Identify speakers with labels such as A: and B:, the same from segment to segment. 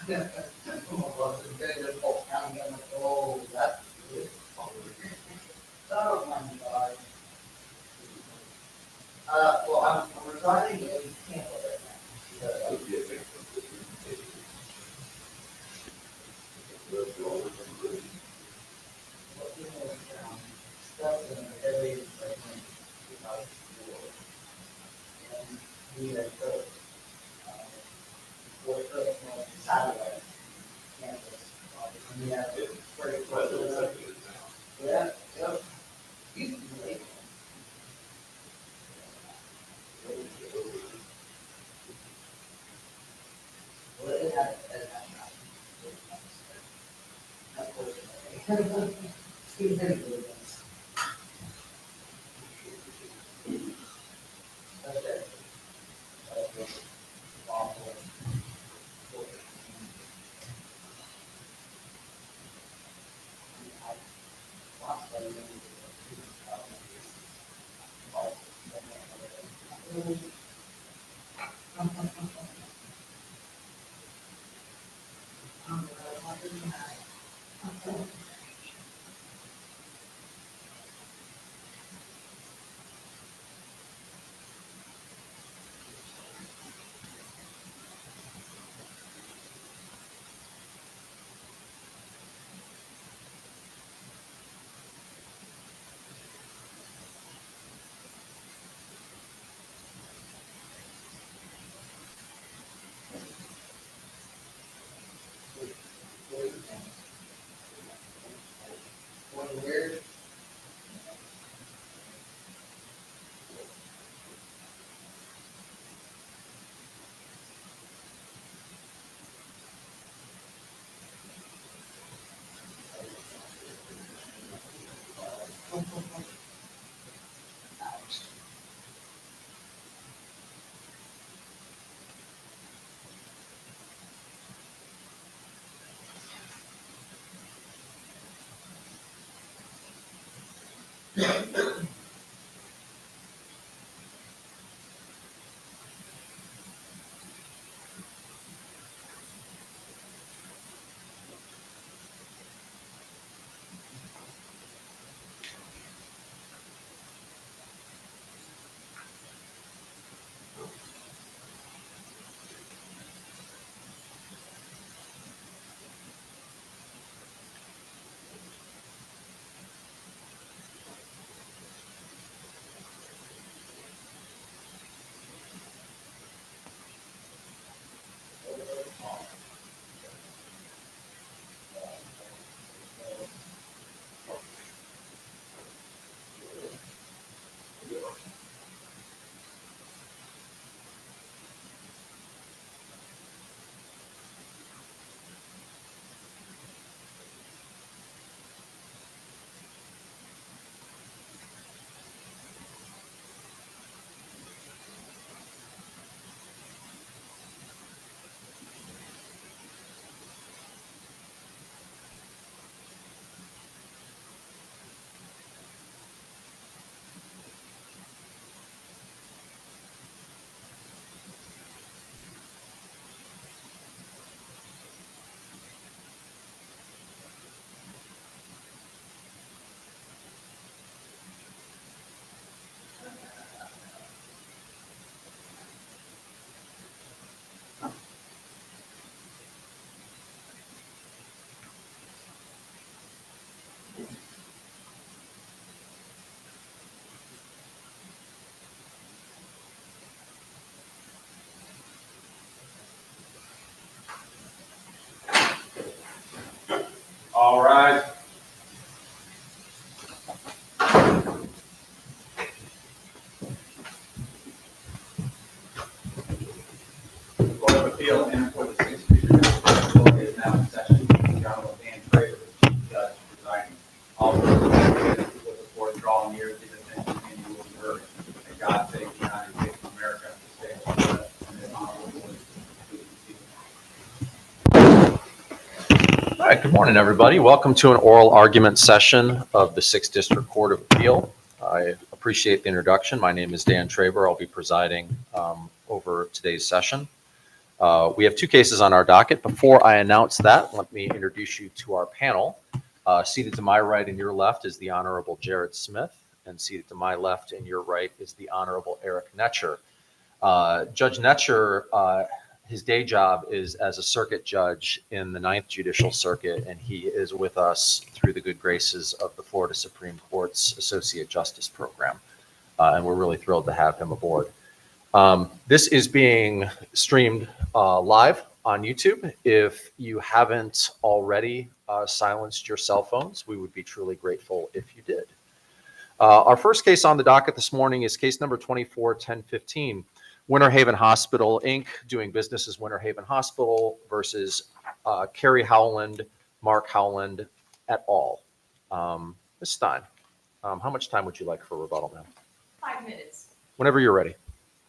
A: Well, it's been good Polk County, I'm like, oh, that's good. So, my God. Well, I'm residing in Tampa right now. Looking at, stuff in the area, like, like, and we had built, for personal satellite campus. And we have very close to that. Yeah, yeah. Used to be late. Well, it had, unfortunately. Too many good ones. Okay. Okay. Awful. I lost my memory. One weird.
B: All right. Court of Appeal and for the Sixth District Court is now in session. The Honorable Dan Traver, Chief Judge, presiding. All those with the court draw near to the attention and you will be heard. May God save the United States of America, the state of Florida, and this honorable court.
C: All right, good morning, everybody. Welcome to an oral argument session of the 6th District Court of Appeal. I appreciate the introduction. My name is Dan Traver. I'll be presiding over today's session. We have two cases on our docket. Before I announce that, let me introduce you to our panel. Seated to my right and your left is the Honorable Jared Smith, and seated to my left and your right is the Honorable Eric Netcher. Judge Netcher, his day job is as a circuit judge in the Ninth Judicial Circuit, and he is with us through the good graces of the Florida Supreme Court's Associate Justice Program, and we're really thrilled to have him aboard. This is being streamed live on YouTube. If you haven't already silenced your cell phones, we would be truly grateful if you did. Our first case on the docket this morning is case number 24-1015, Winter Haven Hospital, Inc., doing business as Winter Haven Hospital versus Carrie Howland, Mark Howland et al. Ms. Stein, how much time would you like for rebuttal, ma'am?
D: 5 minutes.
C: Whenever you're ready.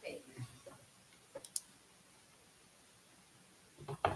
D: Thank you.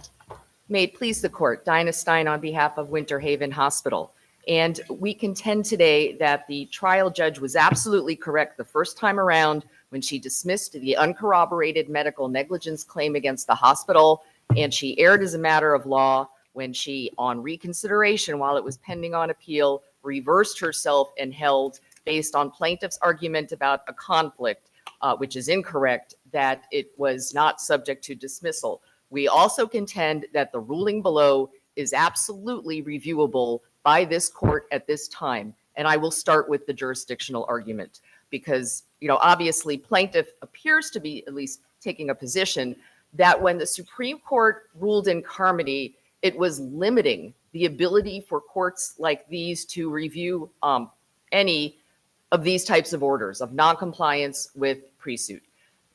D: May it please the court, Dinah Stein on behalf of Winter Haven Hospital. And we contend today that the trial judge was absolutely correct the first time around when she dismissed the uncorroborated medical negligence claim against the hospital, and she erred as a matter of law when she, on reconsideration while it was pending on appeal, reversed herself and held, based on plaintiff's argument about a conflict, which is incorrect, that it was not subject to dismissal. We also contend that the ruling below is absolutely reviewable by this court at this time. And I will start with the jurisdictional argument because, obviously plaintiff appears to be at least taking a position that when the Supreme Court ruled in Carmody, it was limiting the ability for courts like these to review any of these types of orders of noncompliance with pre-suit.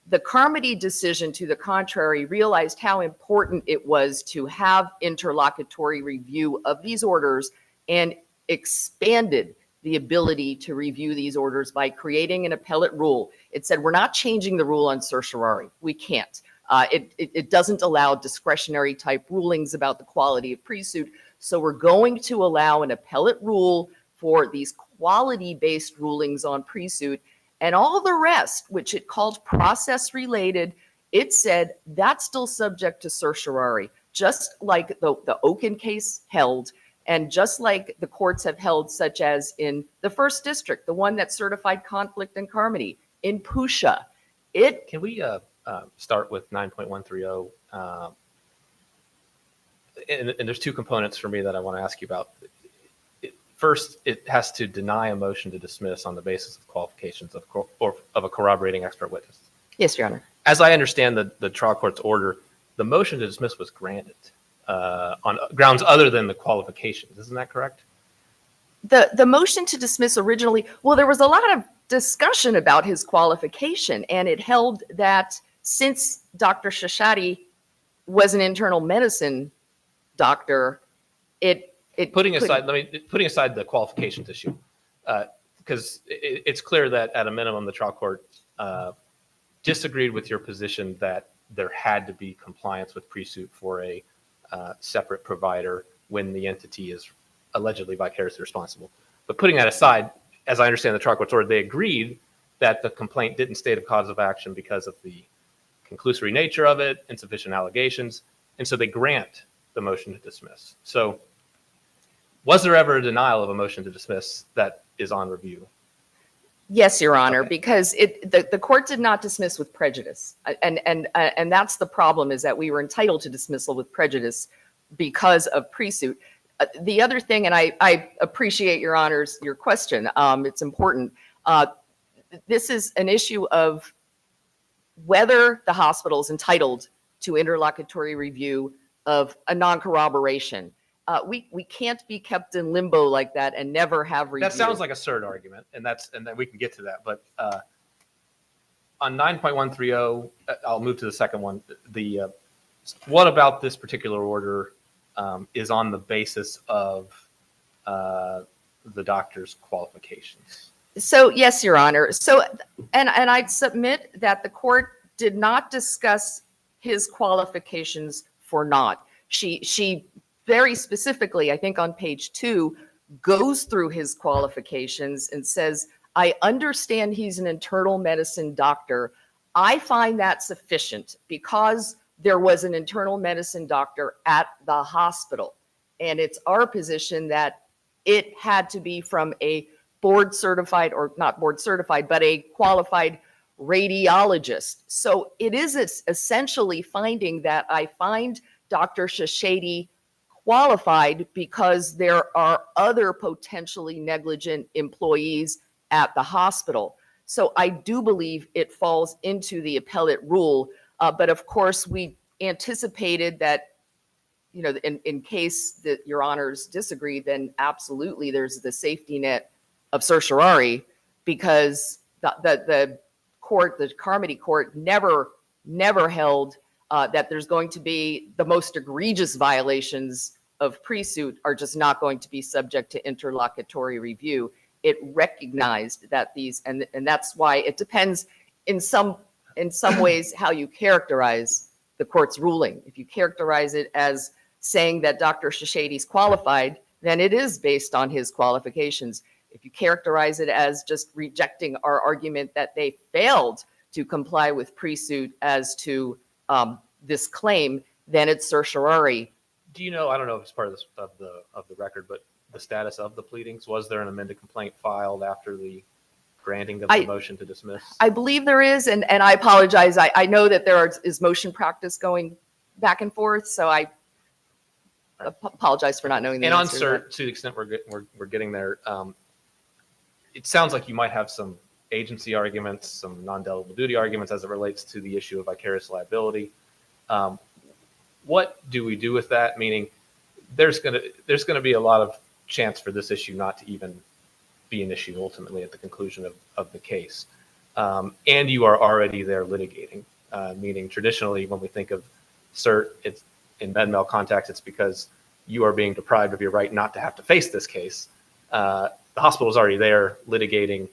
D: The Carmody decision, to the contrary, realized how important it was to have interlocutory review of these orders and expanded the ability to review these orders by creating an appellate rule. It said, we're not changing the rule on certiorari. We can't. It doesn't allow discretionary type rulings about the quality of pre-suit. So we're going to allow an appellate rule for these quality-based rulings on pre-suit, and all the rest, which it called process related, it said that's still subject to certiorari, just like the Oken case held. And just like the courts have held, such as in the First District, the one that certified conflict in Carmody, in Pusha,
E: Can we start with 9.130? And there's two components for me that I want to ask you about. First, it has to deny a motion to dismiss on the basis of qualifications of a corroborating expert witness.
D: Yes, Your Honor.
E: As I understand the trial court's order, the motion to dismiss was granted on grounds other than the qualifications. Isn't that correct?
D: The motion to dismiss originally, well, there was a lot of discussion about his qualification, and it held that since Dr. Shashadi was an internal medicine doctor,
E: Putting aside the qualifications issue, because it's clear that at a minimum the trial court disagreed with your position that there had to be compliance with pre-suit for a separate provider when the entity is allegedly vicariously responsible. But putting that aside, as I understand the trial court's order, they agreed that the complaint didn't state a cause of action because of the conclusory nature of it, insufficient allegations, and so they grant the motion to dismiss. So was there ever a denial of a motion to dismiss that is on review?
D: Yes, Your Honor,
E: Okay.
D: because the court did not dismiss with prejudice. And that's the problem, is that we were entitled to dismissal with prejudice because of pre-suit. The other thing, and I appreciate Your Honor's your question, it's important. This is an issue of whether the hospital is entitled to interlocutory review of a non-corroboration. We can't be kept in limbo like that and never have review.
E: That sounds like a cert argument, and then we can get to that. But on 9.130, I'll move to the second one. What about this particular order is on the basis of the doctor's qualifications?
D: So yes, Your Honor. So and I'd submit that the court did not discuss his qualifications for naught. She very specifically, I think on page 2, goes through his qualifications and says, I understand he's an internal medicine doctor. I find that sufficient because there was an internal medicine doctor at the hospital. And it's our position that it had to be from a board certified, or not board certified, but a qualified radiologist. So it is essentially finding that I find Dr. Shashady qualified because there are other potentially negligent employees at the hospital. So I do believe it falls into the appellate rule. But of course, we anticipated that, you know, in case that your honors disagree, then absolutely there's the safety net of certiorari, because the court, the Carmody court, never held that there's going to be the most egregious violations of pre-suit are just not going to be subject to interlocutory review. It recognized that these, and that's why it depends in some ways how you characterize the court's ruling. If you characterize it as saying that Dr. Shashady's qualified, then it is based on his qualifications. If you characterize it as just rejecting our argument that they failed to comply with pre-suit as to this claim, then it's certiorari.
E: Do you know, I don't know if it's part of this, of the record, but the status of the pleadings? Was there an amended complaint filed after the granting of the motion to dismiss?
D: I believe there is, and I apologize. I know that there is motion practice going back and forth, so I apologize for not knowing the
E: and
D: answer.
E: And on cert, to the extent we're getting there, it sounds like you might have some agency arguments, some non-delegable duty arguments as it relates to the issue of vicarious liability. What do we do with that? Meaning, there's gonna be a lot of chance for this issue not to even be an issue ultimately at the conclusion of the case. And you are already there litigating, meaning traditionally when we think of cert, it's in med-mal context, it's because you are being deprived of your right not to have to face this case. The hospital is already there litigating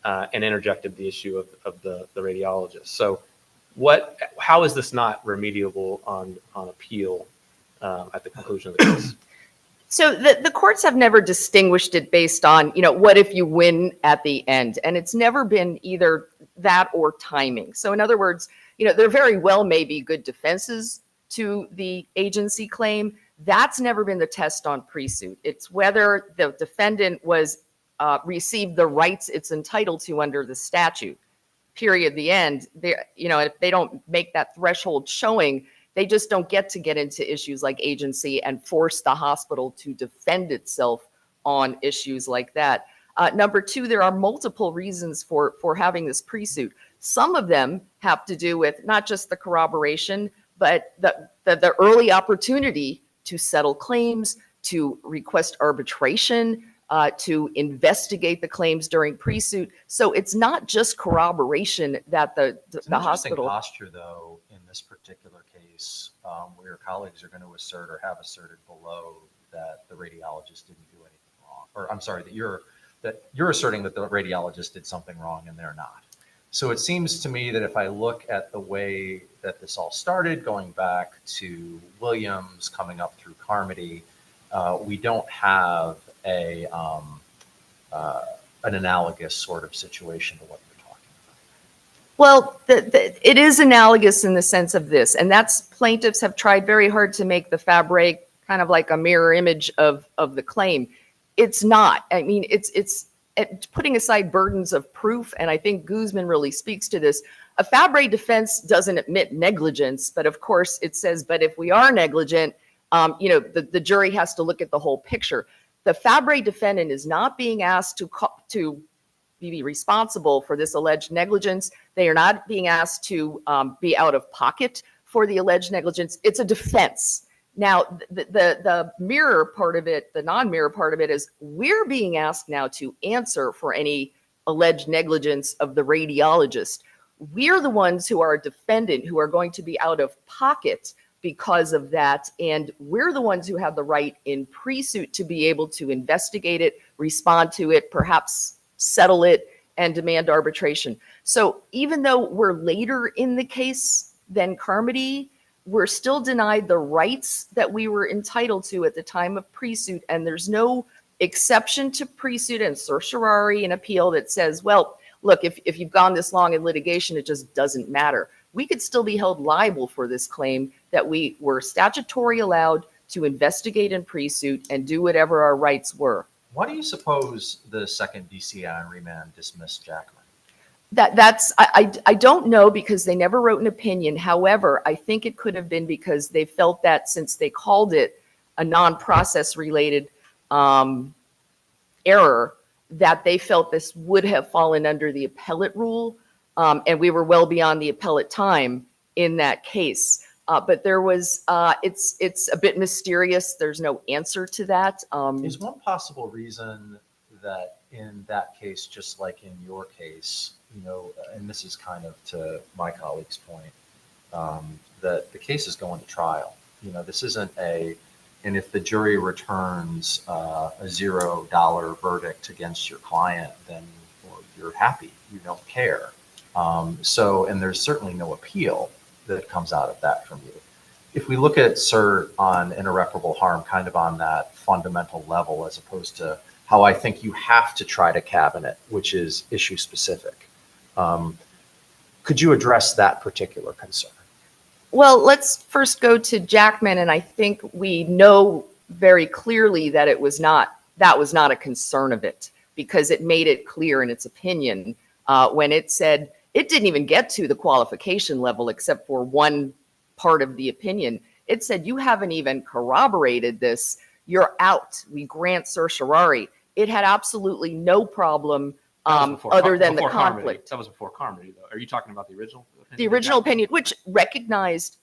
E: and interjected the issue of the radiologist. So how is this not remediable on appeal at the conclusion of the case?
D: So the courts have never distinguished it based on, you know, what if you win at the end? And it's never been either that or timing. So in other words, you know, there very well may be good defenses to the agency claim. That's never been the test on pre-suit. It's whether the defendant was received the rights it's entitled to under the statute. Period. The end. You know, if they don't make that threshold showing, they just don't get into issues like agency and force the hospital to defend itself on issues like that. Number two, there are multiple reasons for having this pre-suit. Some of them have to do with not just the corroboration, but the early opportunity to settle claims, to request arbitration, to investigate the claims during pre-suit. So it's not just corroboration that the hospital.
C: Posture, though, in this particular case, where your colleagues are going to assert or have asserted below that the radiologist didn't do anything wrong, or I'm sorry, that you're asserting that the radiologist did something wrong and they're not. So it seems to me that if I look at the way that this all started, going back to Williams, coming up through Carmody, we don't have an analogous sort of situation to what you're talking about.
D: Well, it is analogous in the sense of this, and that's plaintiffs have tried very hard to make the Fabre kind of like a mirror image of the claim. It's not. I mean, it's putting aside burdens of proof, and I think Guzman really speaks to this. A Fabre defense doesn't admit negligence, but of course it says, but if we are negligent, you know, the jury has to look at the whole picture. The Fabre defendant is not being asked to be responsible for this alleged negligence. They are not being asked to be out of pocket for the alleged negligence. It's a defense. Now, the mirror part of it, the non-mirror part of it is we're being asked now to answer for any alleged negligence of the radiologist. We're the ones who are a defendant who are going to be out of pocket because of that. And we're the ones who have the right in pre-suit to be able to investigate it, respond to it, perhaps settle it, and demand arbitration. So even though we're later in the case than Carmody, we're still denied the rights that we were entitled to at the time of pre-suit. And there's no exception to pre-suit and certiorari and appeal that says, well, look, if you've gone this long in litigation, it just doesn't matter. we could still be held liable for this claim that we were statutory allowed to investigate in pre-suit and do whatever our rights were.
C: Why do you suppose the second DCI on remand dismissed Jackman?
D: I don't know, because they never wrote an opinion. However, I think it could have been because they felt that since they called it a non-process related error, that they felt this would have fallen under the appellate rule. And we were well beyond the appellate time in that case. But there was, it's a bit mysterious. There's no answer to that.
C: Is one possible reason that in that case, just like in your case, you know, and this is kind of to my colleague's point, that the case is going to trial. You know, this isn't and if the jury returns a $0 verdict against your client, then you're happy, you don't care. And there's certainly no appeal that comes out of that from you. If we look at cert on an irreparable harm kind of on that fundamental level, as opposed to how I think you have to try to cabinet, which is issue specific, could you address that particular concern?
D: Well, let's first go to Jackman, and I think we know very clearly that that was not a concern of it, because it made it clear in its opinion when it said it didn't even get to the qualification level except for one part of the opinion. It said, you haven't even corroborated this, you're out. We grant certiorari. It had absolutely no problem other than the conflict.
E: That was before Carmody, though. Are you talking about the original opinion?
D: The original opinion, which recognized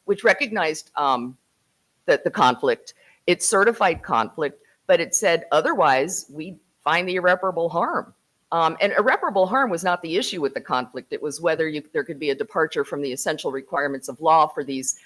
D: the conflict. It certified conflict, but it said otherwise we find the irreparable harm. And irreparable harm was not the issue with the conflict. It was whether there could be a departure from the essential requirements of law for these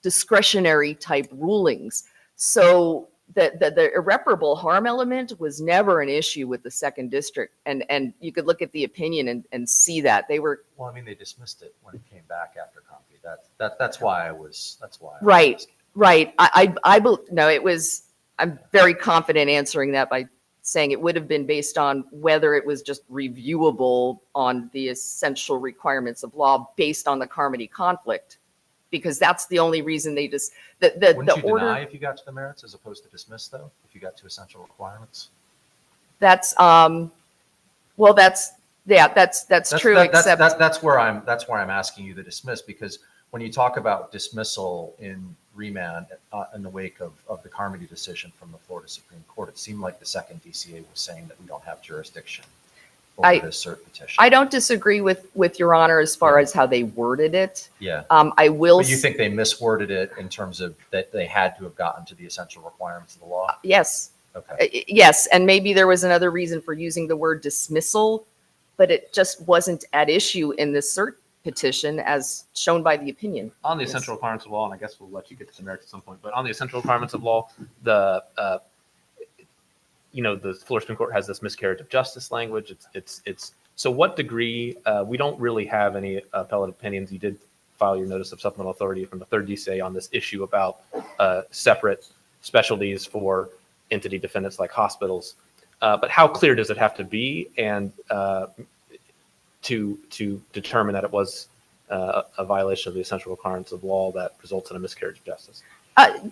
D: discretionary type rulings. So the irreparable harm element was never an issue with the second district. And you could look at the opinion and see that they were.
C: Well, I mean, they dismissed it when it came back after Comfy. That's why I was.
D: Right. No, it was. I'm very confident answering that by saying it would have been based on whether it was just reviewable on the essential requirements of law based on the Carmody conflict, because that's the only reason they just
C: Wouldn't
D: the
C: you
D: order.
C: deny if you got to the merits as opposed to dismiss, though? If you got to essential requirements,
D: That's that's true. Except
C: that's where I'm asking you to dismiss, because when you talk about dismissal in remand in the wake of the Carmody decision from the Florida Supreme Court, it seemed like the second DCA was saying that we don't have jurisdiction over this cert petition.
D: I don't disagree with Your Honor as far as how they worded it.
C: Yeah.
D: I will.
C: But you think they misworded it in terms of that they had to have gotten to the essential requirements of the law?
D: Yes.
C: Okay.
D: Yes, and maybe there was another reason for using the word dismissal, but it just wasn't at issue in this cert petition as shown by the opinion.
E: On the essential requirements of law, and I guess we'll let you get to the merits at some point, but on the essential requirements of law, the Florida Supreme Court has this miscarriage of justice language. It's so what degree, we don't really have any appellate opinions. You did file your notice of supplemental authority from the third DCA on this issue about separate specialties for entity defendants like hospitals. But how clear does it have to be, and to determine that it was a violation of the essential requirements of law that results in a miscarriage of justice?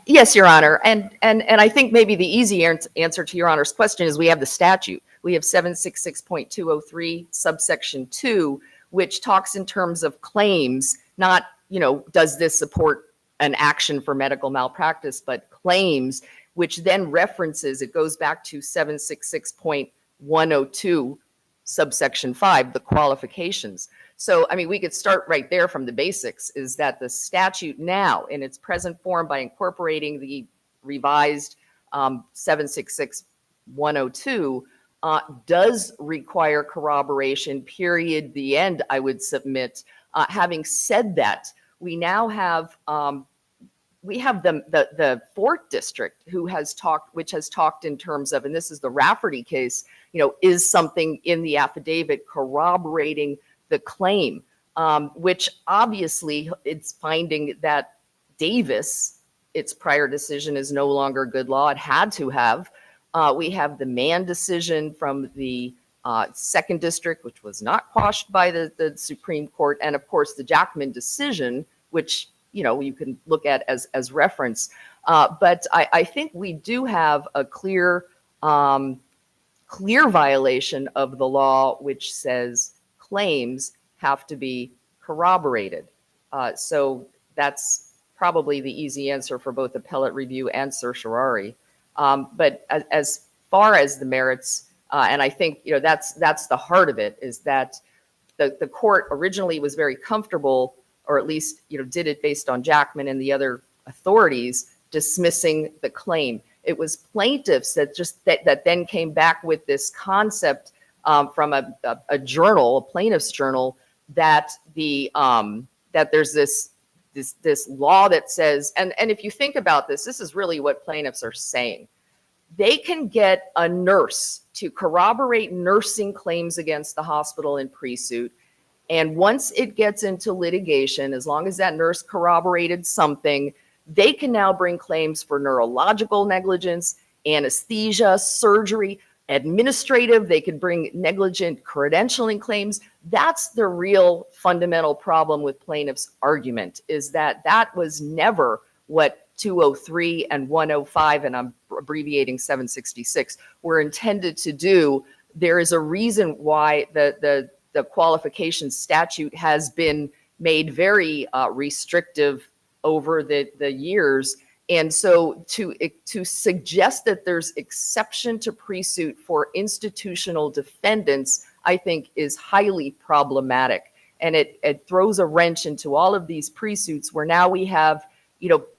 D: Yes, Your Honor. And I think maybe the easy answer to Your Honor's question is we have the statute. We have 766.203 subsection 2, which talks in terms of claims, not, does this support an action for medical malpractice, but claims, which then references, it goes back to 766.102 subsection 5, the qualifications. So, I mean, we could start right there from the basics, is that the statute now in its present form, by incorporating the revised 766.102, does require corroboration, period, the end, I would submit. Having said that, we now have the fourth district which has talked in terms of, and this is the Rafferty case, is something in the affidavit corroborating the claim, which obviously it's finding that Davis, its prior decision, is no longer good law. It had to have. We have the Mann decision from the Second District, which was not quashed by the Supreme Court, and of course the Jackman decision, which you can look at as reference. But I think we do have a clear violation of the law, which says claims have to be corroborated. So that's probably the easy answer for both appellate review and certiorari. But as far as the merits, and I think that's the heart of it, is that the court originally was very comfortable, or at least did it based on Jackman and the other authorities, dismissing the claim. It was plaintiffs that then came back with this concept from a journal, a plaintiff's journal, that that there's this law that says, and if you think about this is really what plaintiffs are saying. They can get a nurse to corroborate nursing claims against the hospital in pre-suit. And once it gets into litigation, as long as that nurse corroborated something, they can now bring claims for neurological negligence, anesthesia, surgery, administrative. They could bring negligent credentialing claims. That's the real fundamental problem with plaintiffs' argument, is that was never what 203 and 105, and I'm abbreviating 766, were intended to do. There is a reason why the qualification statute has been made very restrictive over the years. And so to suggest that there's exception to pre-suit for institutional defendants, I think is highly problematic. And it throws a wrench into all of these pre-suits where now we have,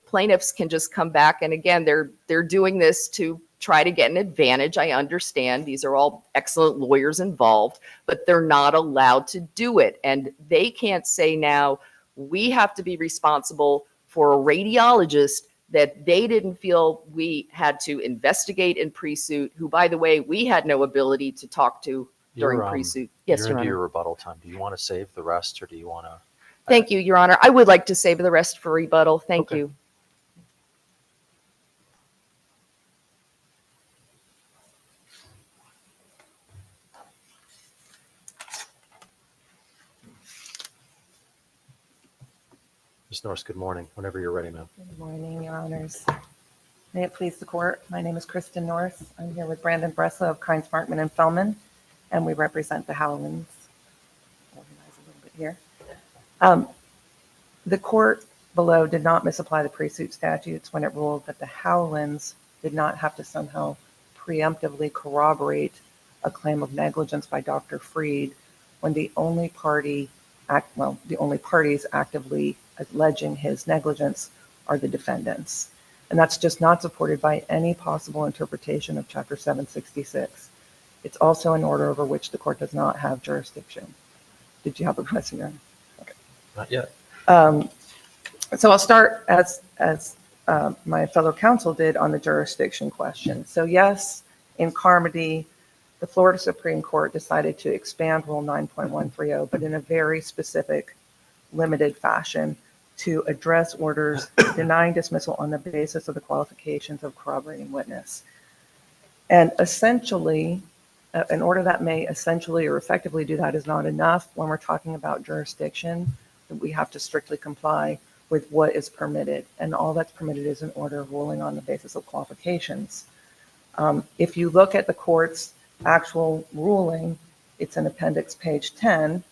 D: plaintiffs can just come back. And again, they're doing this to try to get an advantage. I understand these are all excellent lawyers involved, but they're not allowed to do it. And they can't say now, we have to be responsible for a radiologist that they didn't feel we had to investigate in pre-suit, who, by the way, we had no ability to talk to during pre-suit. Yes,
C: you're
D: Your
C: into
D: Honor.
C: your rebuttal time. Do you want to save the rest, or do you want to?
D: Thank you, Your Honor. I would like to save the rest for rebuttal. Thank
C: Okay.
D: you.
C: Ms. Norris, good morning. Whenever you're ready, ma'am.
F: Good morning, Your Honors. May it please the court, my name is Kristen Norris. I'm here with Brandon Breslow of Kynes, Markman, and Fellman, and we represent the Howlands. Organize a little bit here. The court below did not misapply the pre-suit statutes when it ruled that the Howlands did not have to somehow preemptively corroborate a claim of negligence by Dr. Freed when the only parties actively alleging his negligence are the defendants. And that's just not supported by any possible interpretation of Chapter 766. It's also an order over which the court does not have jurisdiction. Did you have a question, Your Honor? Okay.
C: Not yet.
F: So I'll start as my fellow counsel did on the jurisdiction question. So yes, in Carmody, the Florida Supreme Court decided to expand Rule 9.130, but in a very specific, limited fashion to address orders denying dismissal on the basis of the qualifications of corroborating witness. And essentially, an order that may essentially or effectively do that is not enough. When we're talking about jurisdiction, we have to strictly comply with what is permitted. And all that's permitted is an order ruling on the basis of qualifications. If you look at the court's actual ruling, it's in appendix page 10.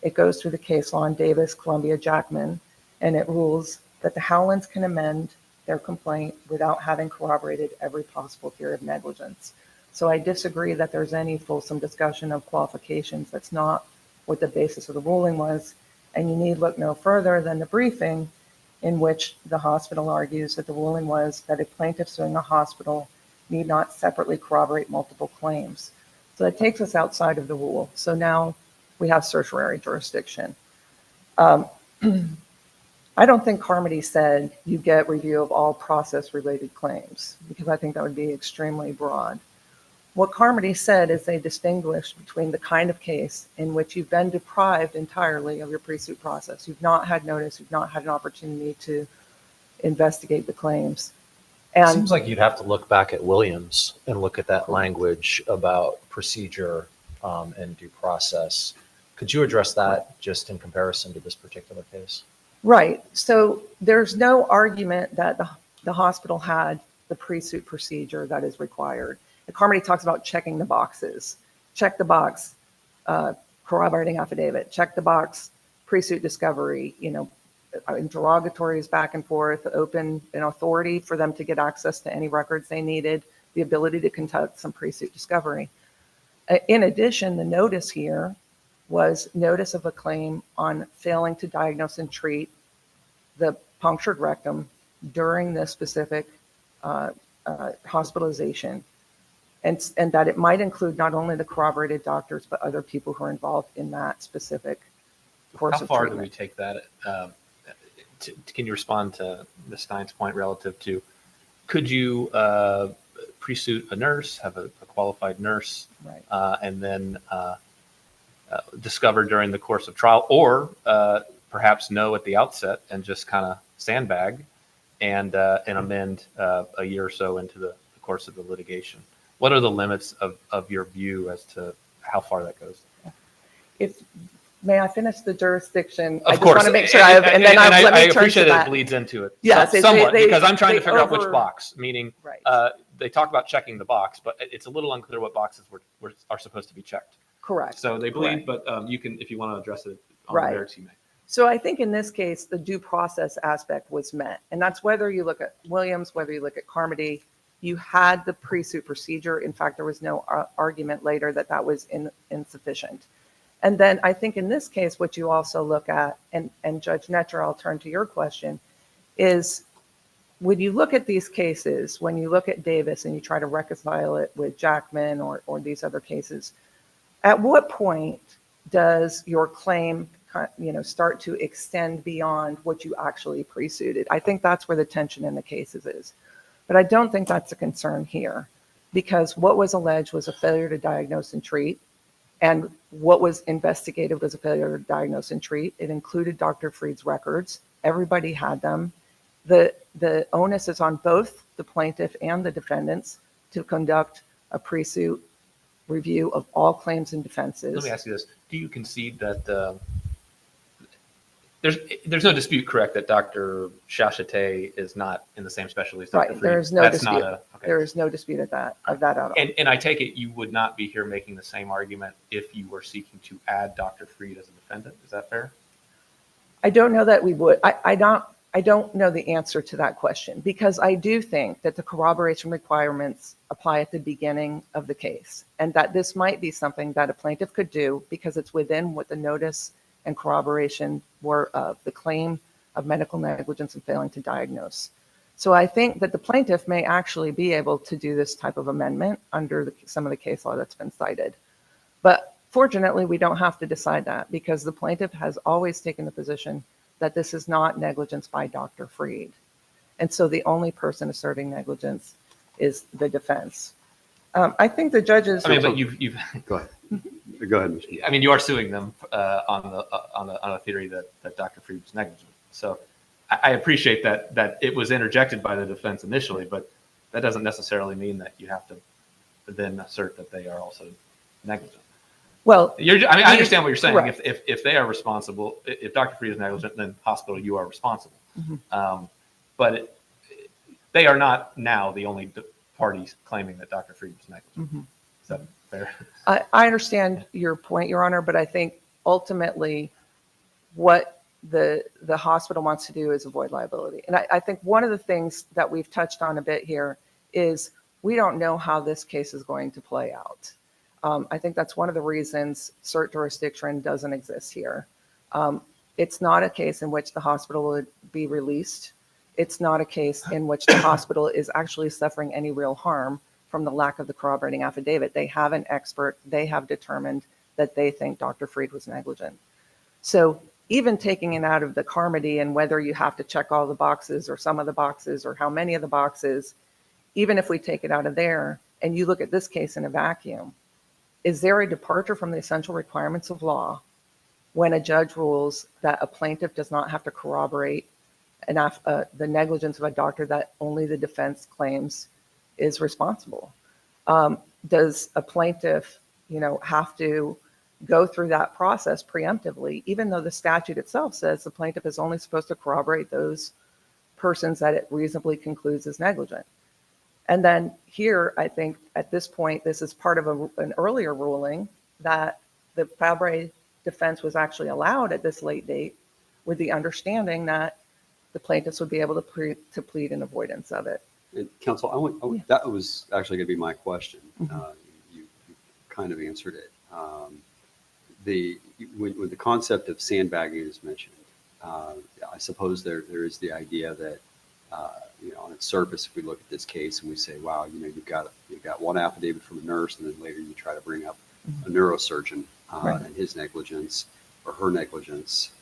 F: It goes through the case law in Davis, Columbia, Jackman, and it rules that the Howlands can amend their complaint without having corroborated every possible theory of negligence. So I disagree that there's any fulsome discussion of qualifications. That's not what the basis of the ruling was. And you need look no further than the briefing in which the hospital argues that the ruling was that a plaintiff suing a hospital need not separately corroborate multiple claims. So that takes us outside of the rule. So now we have certiorari jurisdiction. I don't think Carmody said you get review of all process-related claims, because I think that would be extremely broad. What Carmody said is they distinguished between the kind of case in which you've been deprived entirely of your pre-suit process. You've not had notice, you've not had an opportunity to investigate the claims. And
C: Seems like you'd have to look back at Williams and look at that language about procedure and due process. Could you address that just in comparison to this particular case?
F: Right. So there's no argument that the hospital had the pre-suit procedure that is required. And Carmody talks about checking the boxes. Check the box, corroborating affidavit. Check the box, pre-suit discovery, interrogatories back and forth, open an authority for them to get access to any records they needed, the ability to conduct some pre-suit discovery. In addition, the notice here was notice of a claim on failing to diagnose and treat the punctured rectum during this specific hospitalization, and that it might include not only the corroborated doctors, but other people who are involved in that specific course
E: How
F: of
E: far do
F: treatment.
E: we take that? Can you respond to Ms. Stein's point relative to, could you pre-suit a nurse, have a qualified nurse,
F: Right.
E: and then discover during the course of trial, or perhaps know at the outset and just kind of sandbag and amend a year or so into the course of the litigation? What are the limits of your view as to how far that goes?
F: May I finish the jurisdiction?
E: Of
F: I just
E: course.
F: want to make sure I have, and then
E: I
F: let me turn
E: appreciate
F: to
E: that
F: that.
E: it bleeds into it.
F: Yes,
E: Somewhat,
F: they-
E: because I'm trying to
F: they
E: figure out which
F: over-
E: box, meaning
F: Right.
E: they talk about checking the box, but it's a little unclear what boxes are supposed to be checked.
F: Correct.
E: So they bleed,
F: Correct.
E: but you can, if you want to address it on
F: Right.
E: the merits, you may.
F: So I think in this case, the due process aspect was met. And that's whether you look at Williams, whether you look at Carmody, you had the pre-suit procedure. In fact, there was no argument later that that was insufficient. And then I think in this case, what you also look at, and Judge Netcher, I'll turn to your question, is when you look at these cases, when you look at Davis and you try to reconcile it with Jackman or these other cases, at what point does your claim start to extend beyond what you actually pre-suited? I think that's where the tension in the cases is. But I don't think that's a concern here, because what was alleged was a failure to diagnose and treat, and what was investigated was a failure to diagnose and treat. It included Dr. Freed's records. Everybody had them. The onus is on both the plaintiff and the defendants to conduct a pre-suit review of all claims and defenses.
E: Let me ask you this. Do you concede that there's no dispute, correct, that Dr. Chachate is not in the same specialty as Dr.
F: Right,
E: Freed?
F: there is no
E: That's
F: dispute.
E: not okay.
F: There is no dispute of that at all.
E: And I take it you would not be here making the same argument if you were seeking to add Dr. Freed as a defendant. Is that fair?
F: I don't know that we would. I don't know the answer to that question, because I do think that the corroboration requirements apply at the beginning of the case, and that this might be something that a plaintiff could do because it's within what the notice and corroboration were of the claim of medical negligence and failing to diagnose. So I think that the plaintiff may actually be able to do this type of amendment under some of the case law that's been cited. But fortunately, we don't have to decide that, because the plaintiff has always taken the position that this is not negligence by Dr. Freed. And so the only person asserting negligence is the defense. I think the judges.
E: I mean, but you've
G: Go ahead. Go ahead, Mr.
E: I mean, you are suing them on a theory that Dr. Freed was negligent. So I appreciate that it was interjected by the defense initially, but that doesn't necessarily mean that you have to then assert that they are also negligent.
F: Well,
E: I understand what you're saying.
F: Correct.
E: If they are responsible, if Dr. Freed is negligent, then hospital, you are responsible. But they are not now the only parties claiming that Dr. Freed was negligent. Is that fair?
F: I understand your point, Your Honor, but I think ultimately what the hospital wants to do is avoid liability. And I think one of the things that we've touched on a bit here is we don't know how this case is going to play out. I think that's one of the reasons cert jurisdiction doesn't exist here. It's not a case in which the hospital would be released. It's not a case in which the hospital is actually suffering any real harm from the lack of the corroborating affidavit. They have an expert. They have determined that they think Dr. Freed was negligent. So even taking it out of the Carmody and whether you have to check all the boxes or some of the boxes or how many of the boxes, even if we take it out of there and you look at this case in a vacuum, is there a departure from the essential requirements of law when a judge rules that a plaintiff does not have to corroborate the negligence of a doctor that only the defense claims is responsible? Does a plaintiff have to go through that process preemptively, even though the statute itself says the plaintiff is only supposed to corroborate those persons that it reasonably concludes is negligent. And then here, I think at this point, this is part of an earlier ruling that the Fabre defense was actually allowed at this late date with the understanding that the plaintiffs would be able to plead in avoidance of it.
G: And counsel, that was actually going to be my question. You kind of answered it. When the concept of sandbagging is mentioned, I suppose there is the idea that on its surface, if we look at this case and we say, wow, you've got one affidavit from a nurse, and then later you try to bring up a neurosurgeon and his negligence or her negligence.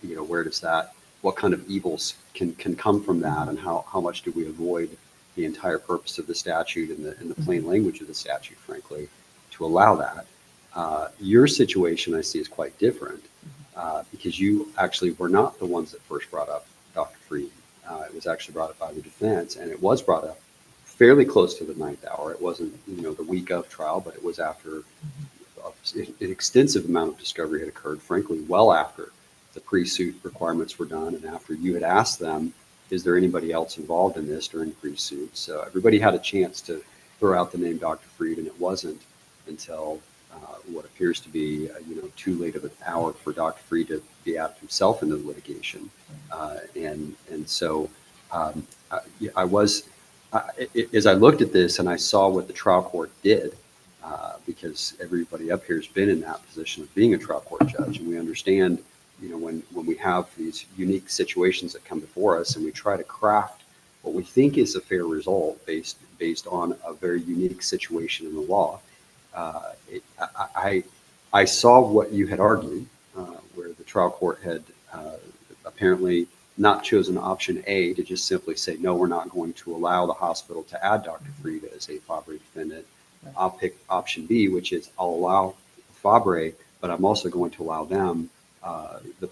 G: Where does that? What kind of evils can come from that, and how much do we avoid the entire purpose of the statute and the plain language of the statute, frankly, to allow that? Your situation, I see, is quite different because you actually were not the ones that first brought up Dr. Freed. It was actually brought up by the defense, and it was brought up fairly close to the 9th hour. It wasn't, the week of trial, but it was after an extensive amount of discovery had occurred, frankly, well after the pre-suit requirements were done and after you had asked them, is there anybody else involved in this during pre-suit? So everybody had a chance to throw out the name Dr. Freed, and it wasn't until what appears to be, too late of an hour for Dr. Freed to be out himself into the litigation. And so as I looked at this and I saw what the trial court did, because everybody up here has been in that position of being a trial court judge, and we understand, when we have these unique situations that come before us and we try to craft what we think is a fair result based on a very unique situation in the law. I saw what you had argued, where the trial court had apparently not chosen option A to just simply say, no, we're not going to allow the hospital to add Dr. Freed as a Fabre defendant. I'll pick option B, which is I'll allow Fabre, but I'm also going to allow them, the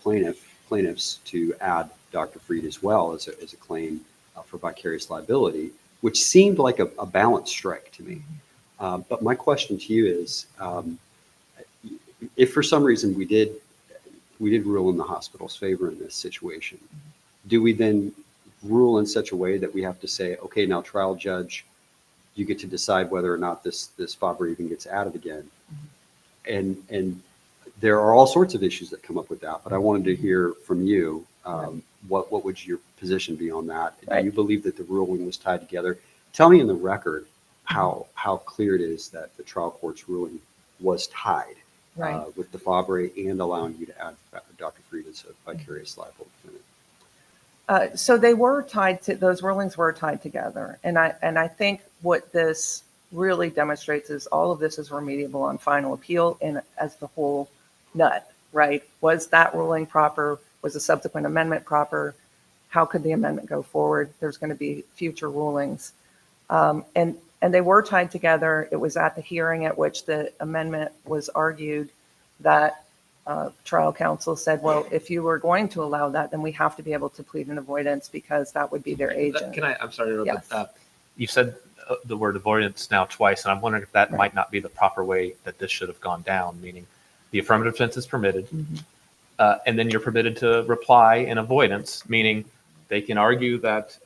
G: plaintiffs, to add Dr. Freed as well as a claim for vicarious liability, which seemed like a balanced strike to me. But my question to you is, if for some reason we did rule in the hospital's favor in this situation, do we then rule in such a way that we have to say, okay, now trial judge, you get to decide whether or not this Fabre even gets added again? And there are all sorts of issues that come up with that, but I wanted to hear from you, what would your position be on that? Do you believe that the ruling was tied together? Tell me in the record how clear it is that the trial court's ruling was tied with the Fabre and allowing you to add Dr. Freed as a vicarious liable defendant.
F: So they were tied to, those rulings were tied together. And I think what this really demonstrates is all of this is remediable on final appeal and as the whole nut, right? Was that ruling proper? Was the subsequent amendment proper? How could the amendment go forward? There's going to be future rulings. And they were tied together. It was at the hearing at which the amendment was argued that trial counsel said, well, if you were going to allow that, then we have to be able to plead an avoidance because that would be their agent.
E: I'm sorry to interrupt.
F: Yes.
E: You've said the word avoidance now twice, and I'm wondering if that might not be the proper way that this should have gone down, meaning the affirmative defense is permitted, and then you're permitted to reply in avoidance, meaning they can argue that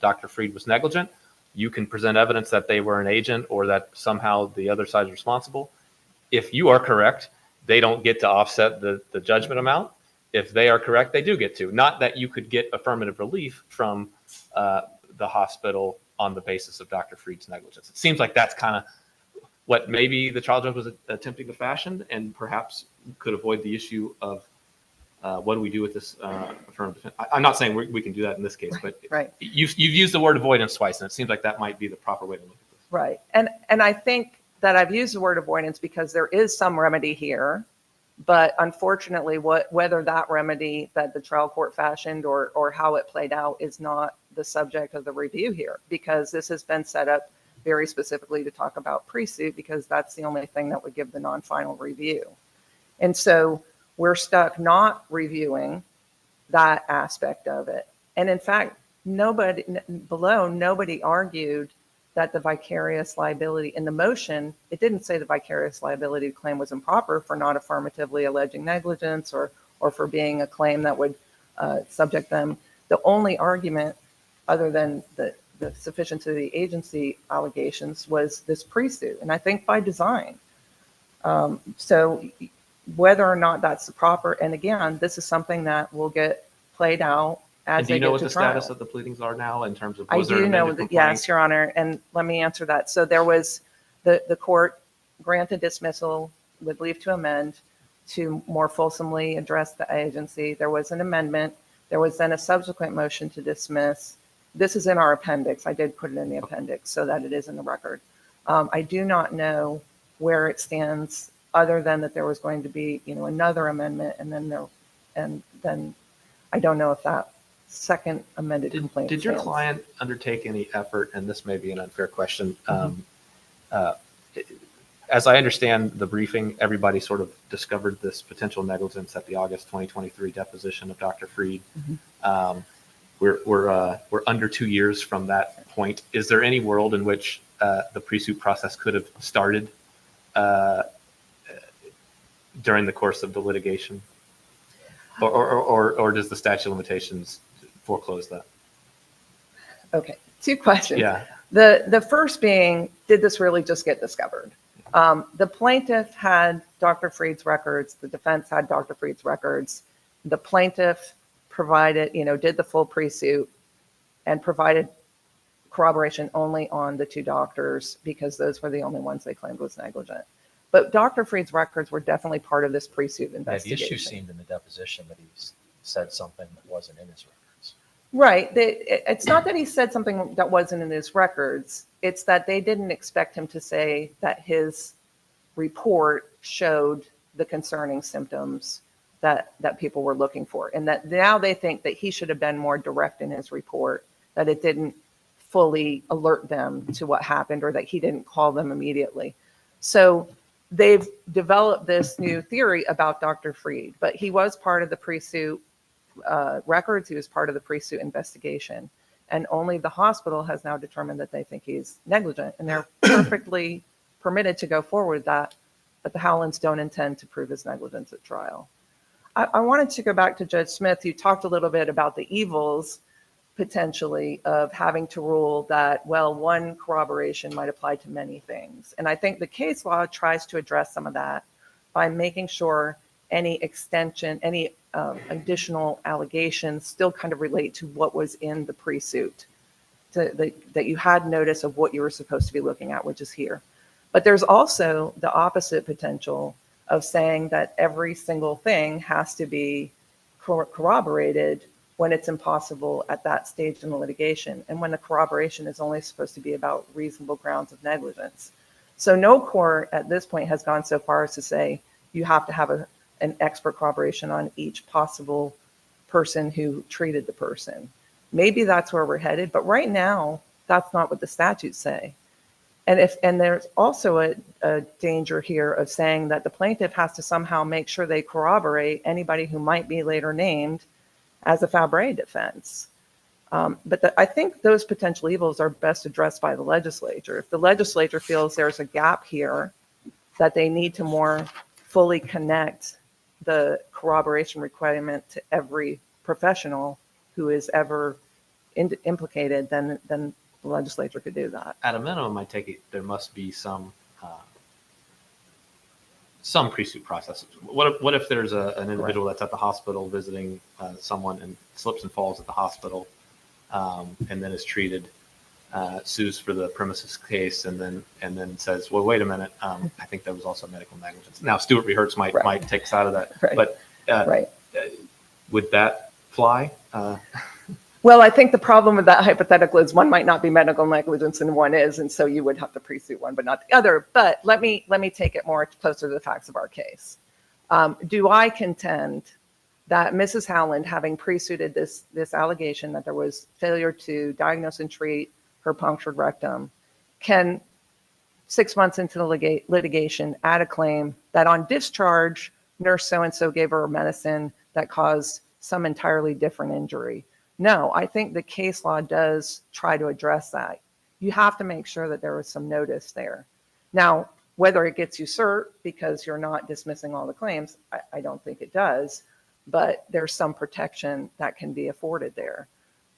E: Dr. Freed was negligent. You can present evidence that they were an agent or that somehow the other side is responsible. If you are correct, they don't get to offset the judgment amount. If they are correct, they do get to. Not that you could get affirmative relief from the hospital on the basis of Dr. Freed's negligence. It seems like that's kind of what maybe the trial judge was attempting to fashion and perhaps could avoid the issue of what do we do with this affirmative defense. I'm not saying we can do that in this case, but you've used the word avoidance twice, and it seems like that might be the proper way to look at this.
F: Right. And I think that I've used the word avoidance because there is some remedy here, but unfortunately, whether that remedy that the trial court fashioned or how it played out is not the subject of the review here, because this has been set up very specifically to talk about pre-suit, because that's the only thing that would give the non-final review. And so we're stuck not reviewing that aspect of it. And in fact, nobody argued that the vicarious liability in the motion, it didn't say the vicarious liability claim was improper for not affirmatively alleging negligence or for being a claim that would subject them. The only argument, other than the sufficiency of the agency allegations, was this pre-suit, and I think by design. So whether or not that's the proper, and again, this is something that will get played out
E: And
F: as
E: do
F: they
E: you know
F: get
E: what
F: to
E: the status
F: trial.
E: of the pleadings are now in terms of,
F: I
E: was there
F: do
E: an
F: know
E: amended
F: that, yes,
E: complaint?
F: Your Honor, and let me answer that. So there was, the court granted dismissal with leave to amend to more fulsomely address the agency. There was an amendment. There was then a subsequent motion to dismiss. This is in our appendix. I did put it in the appendix so that it is in the record. I do not know where it stands, other than that there was going to be, another amendment, and then I don't know if that second amended complaint
E: Did your
F: stands.
E: client undertake any effort, and this may be an unfair question, as I understand the briefing, everybody sort of discovered this potential negligence at the August 2023 deposition of Dr. Freed. We're under 2 years from that point. Is there any world in which the pre-suit process could have started during the course of the litigation? Or does the statute of limitations foreclose that?
F: Okay, 2 questions.
E: Yeah.
F: The first being, did this really just get discovered? The plaintiff had Dr. Freed's records. The defense had Dr. Freed's records. The plaintiff provided, did the full pre-suit and provided corroboration only on the 2 doctors because those were the only ones they claimed was negligent. But Dr. Freed's records were definitely part of this pre-suit
C: Yeah, the
F: investigation.
C: issue seemed in the deposition that he said something that wasn't in his records.
F: Right. It's not that he said something that wasn't in his records. It's that they didn't expect him to say that his report showed the concerning symptoms that people were looking for. And that now they think that he should have been more direct in his report, that it didn't fully alert them to what happened or that he didn't call them immediately. So they've developed this new theory about Dr. Freed, but he was part of the pre-suit records. He was part of the pre-suit investigation, and only the hospital has now determined that they think he's negligent, and they're perfectly permitted to go forward with that, but the Howlands don't intend to prove his negligence at trial. I wanted to go back to Judge Smith. You talked a little bit about the evils potentially of having to rule that, well, one corroboration might apply to many things. And I think the case law tries to address some of that by making sure any extension, any additional allegations still kind of relate to what was in the pre-suit, that you had notice of what you were supposed to be looking at, which is here. But there's also the opposite potential of saying that every single thing has to be corroborated when it's impossible at that stage in the litigation, and when the corroboration is only supposed to be about reasonable grounds of negligence. So no court at this point has gone so far as to say you have to have an expert corroboration on each possible person who treated the person. Maybe that's where we're headed, but right now, that's not what the statutes say. And there's also a danger here of saying that the plaintiff has to somehow make sure they corroborate anybody who might be later named as a Fabre defense. But I think those potential evils are best addressed by the legislature. If the legislature feels there's a gap here, that they need to more fully connect the corroboration requirement to every professional who is ever implicated, then the legislature could do that.
E: At a minimum, I take it there must be some pre-suit process. What if there's an individual that's at the hospital visiting someone and slips and falls at the hospital, and then is treated, sues for the premises case, and then says, well, wait a minute, I think there was also medical negligence. Now, Stuart Rehertz might take us out of that,
F: Right.
E: but
F: Right.
E: Would that fly?
F: Well, I think the problem with that hypothetical is one might not be medical negligence and one is, and so you would have to pre-suit one, but not the other. But let me take it more closer to the facts of our case. Do I contend that Mrs. Howland, having pre-suited this allegation that there was failure to diagnose and treat her punctured rectum, can 6 months into the litigation add a claim that on discharge, nurse so-and-so gave her medicine that caused some entirely different injury? No, I think the case law does try to address that. you have to make sure that there was some notice there. Now, whether it gets you cert because you're not dismissing all the claims, I don't think it does, but there's some protection that can be afforded there.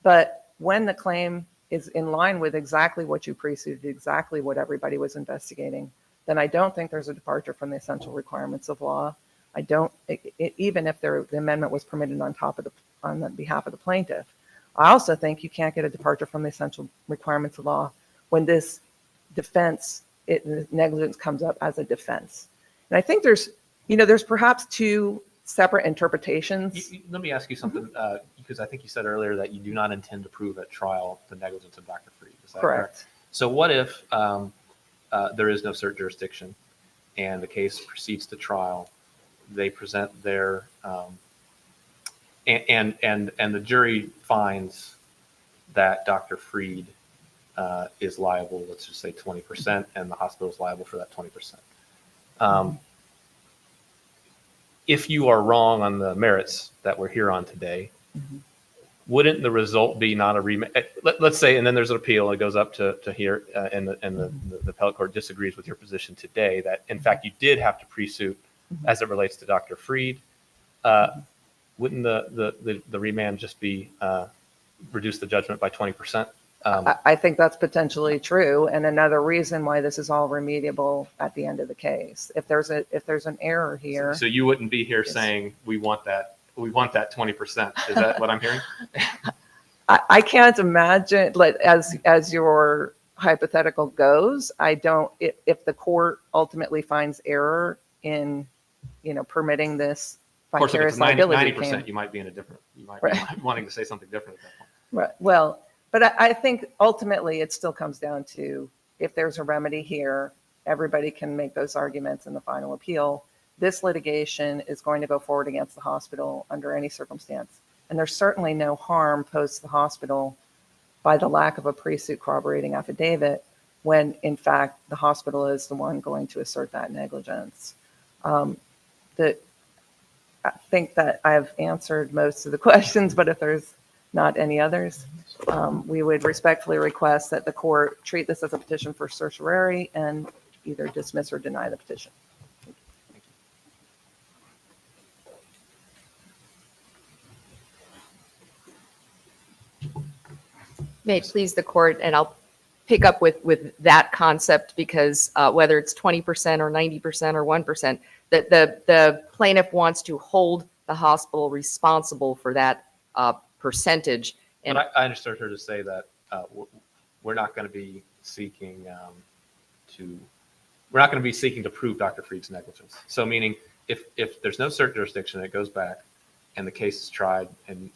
F: But when the claim is in line with exactly what you preceded, exactly what everybody was investigating, then I don't think there's a departure from the essential requirements of law. I don't, even if the amendment was permitted on the behalf of the plaintiff. I also think you can't get a departure from the essential requirements of law when this defense, negligence comes up as a defense. And I think there's perhaps two separate interpretations.
E: Let me ask you something, because I think you said earlier that you do not intend to prove at trial the negligence of Dr. Freed. Is that correct? So what if there is no cert jurisdiction and the case proceeds to trial? They present their and the jury finds that Dr. Freed is liable, let's just say 20%, and the hospital is liable for that 20%. If you are wrong on the merits that we're here on today, wouldn't the result be not a remand? Let's say, and then there's an appeal, it goes up to here, and the appellate court disagrees with your position today that, in fact, you did have to pre-suit as it relates to Dr. Freed. Wouldn't the remand just be reduce the judgment by 20%?
F: I think that's potentially true, and another reason why this is all remediable at the end of the case. If there's an error here,
E: so you wouldn't be here saying we want that 20%. Is that what I'm hearing?
F: I can't imagine, as your hypothetical goes. I don't. If the court ultimately finds error in, permitting this vicarious liability,
E: 90%, you might be wanting to say something different at that point.
F: Right. Well, but I think ultimately it still comes down to, if there's a remedy here, everybody can make those arguments in the final appeal. This litigation is going to go forward against the hospital under any circumstance. And there's certainly no harm posed to the hospital by the lack of a pre-suit corroborating affidavit when, in fact, the hospital is the one going to assert that negligence. I think that I've answered most of the questions, but if there's not any others, we would respectfully request that the court treat this as a petition for certiorari and either dismiss or deny the petition.
D: May it please the court, and I'll pick up with that concept because whether it's 20% or 90% or 1%, the plaintiff wants to hold the hospital responsible for that percentage.
E: And I understood her to say that we're not going to be seeking to prove Dr. Freed's negligence. So meaning if there's no cert jurisdiction, it goes back and the case is tried and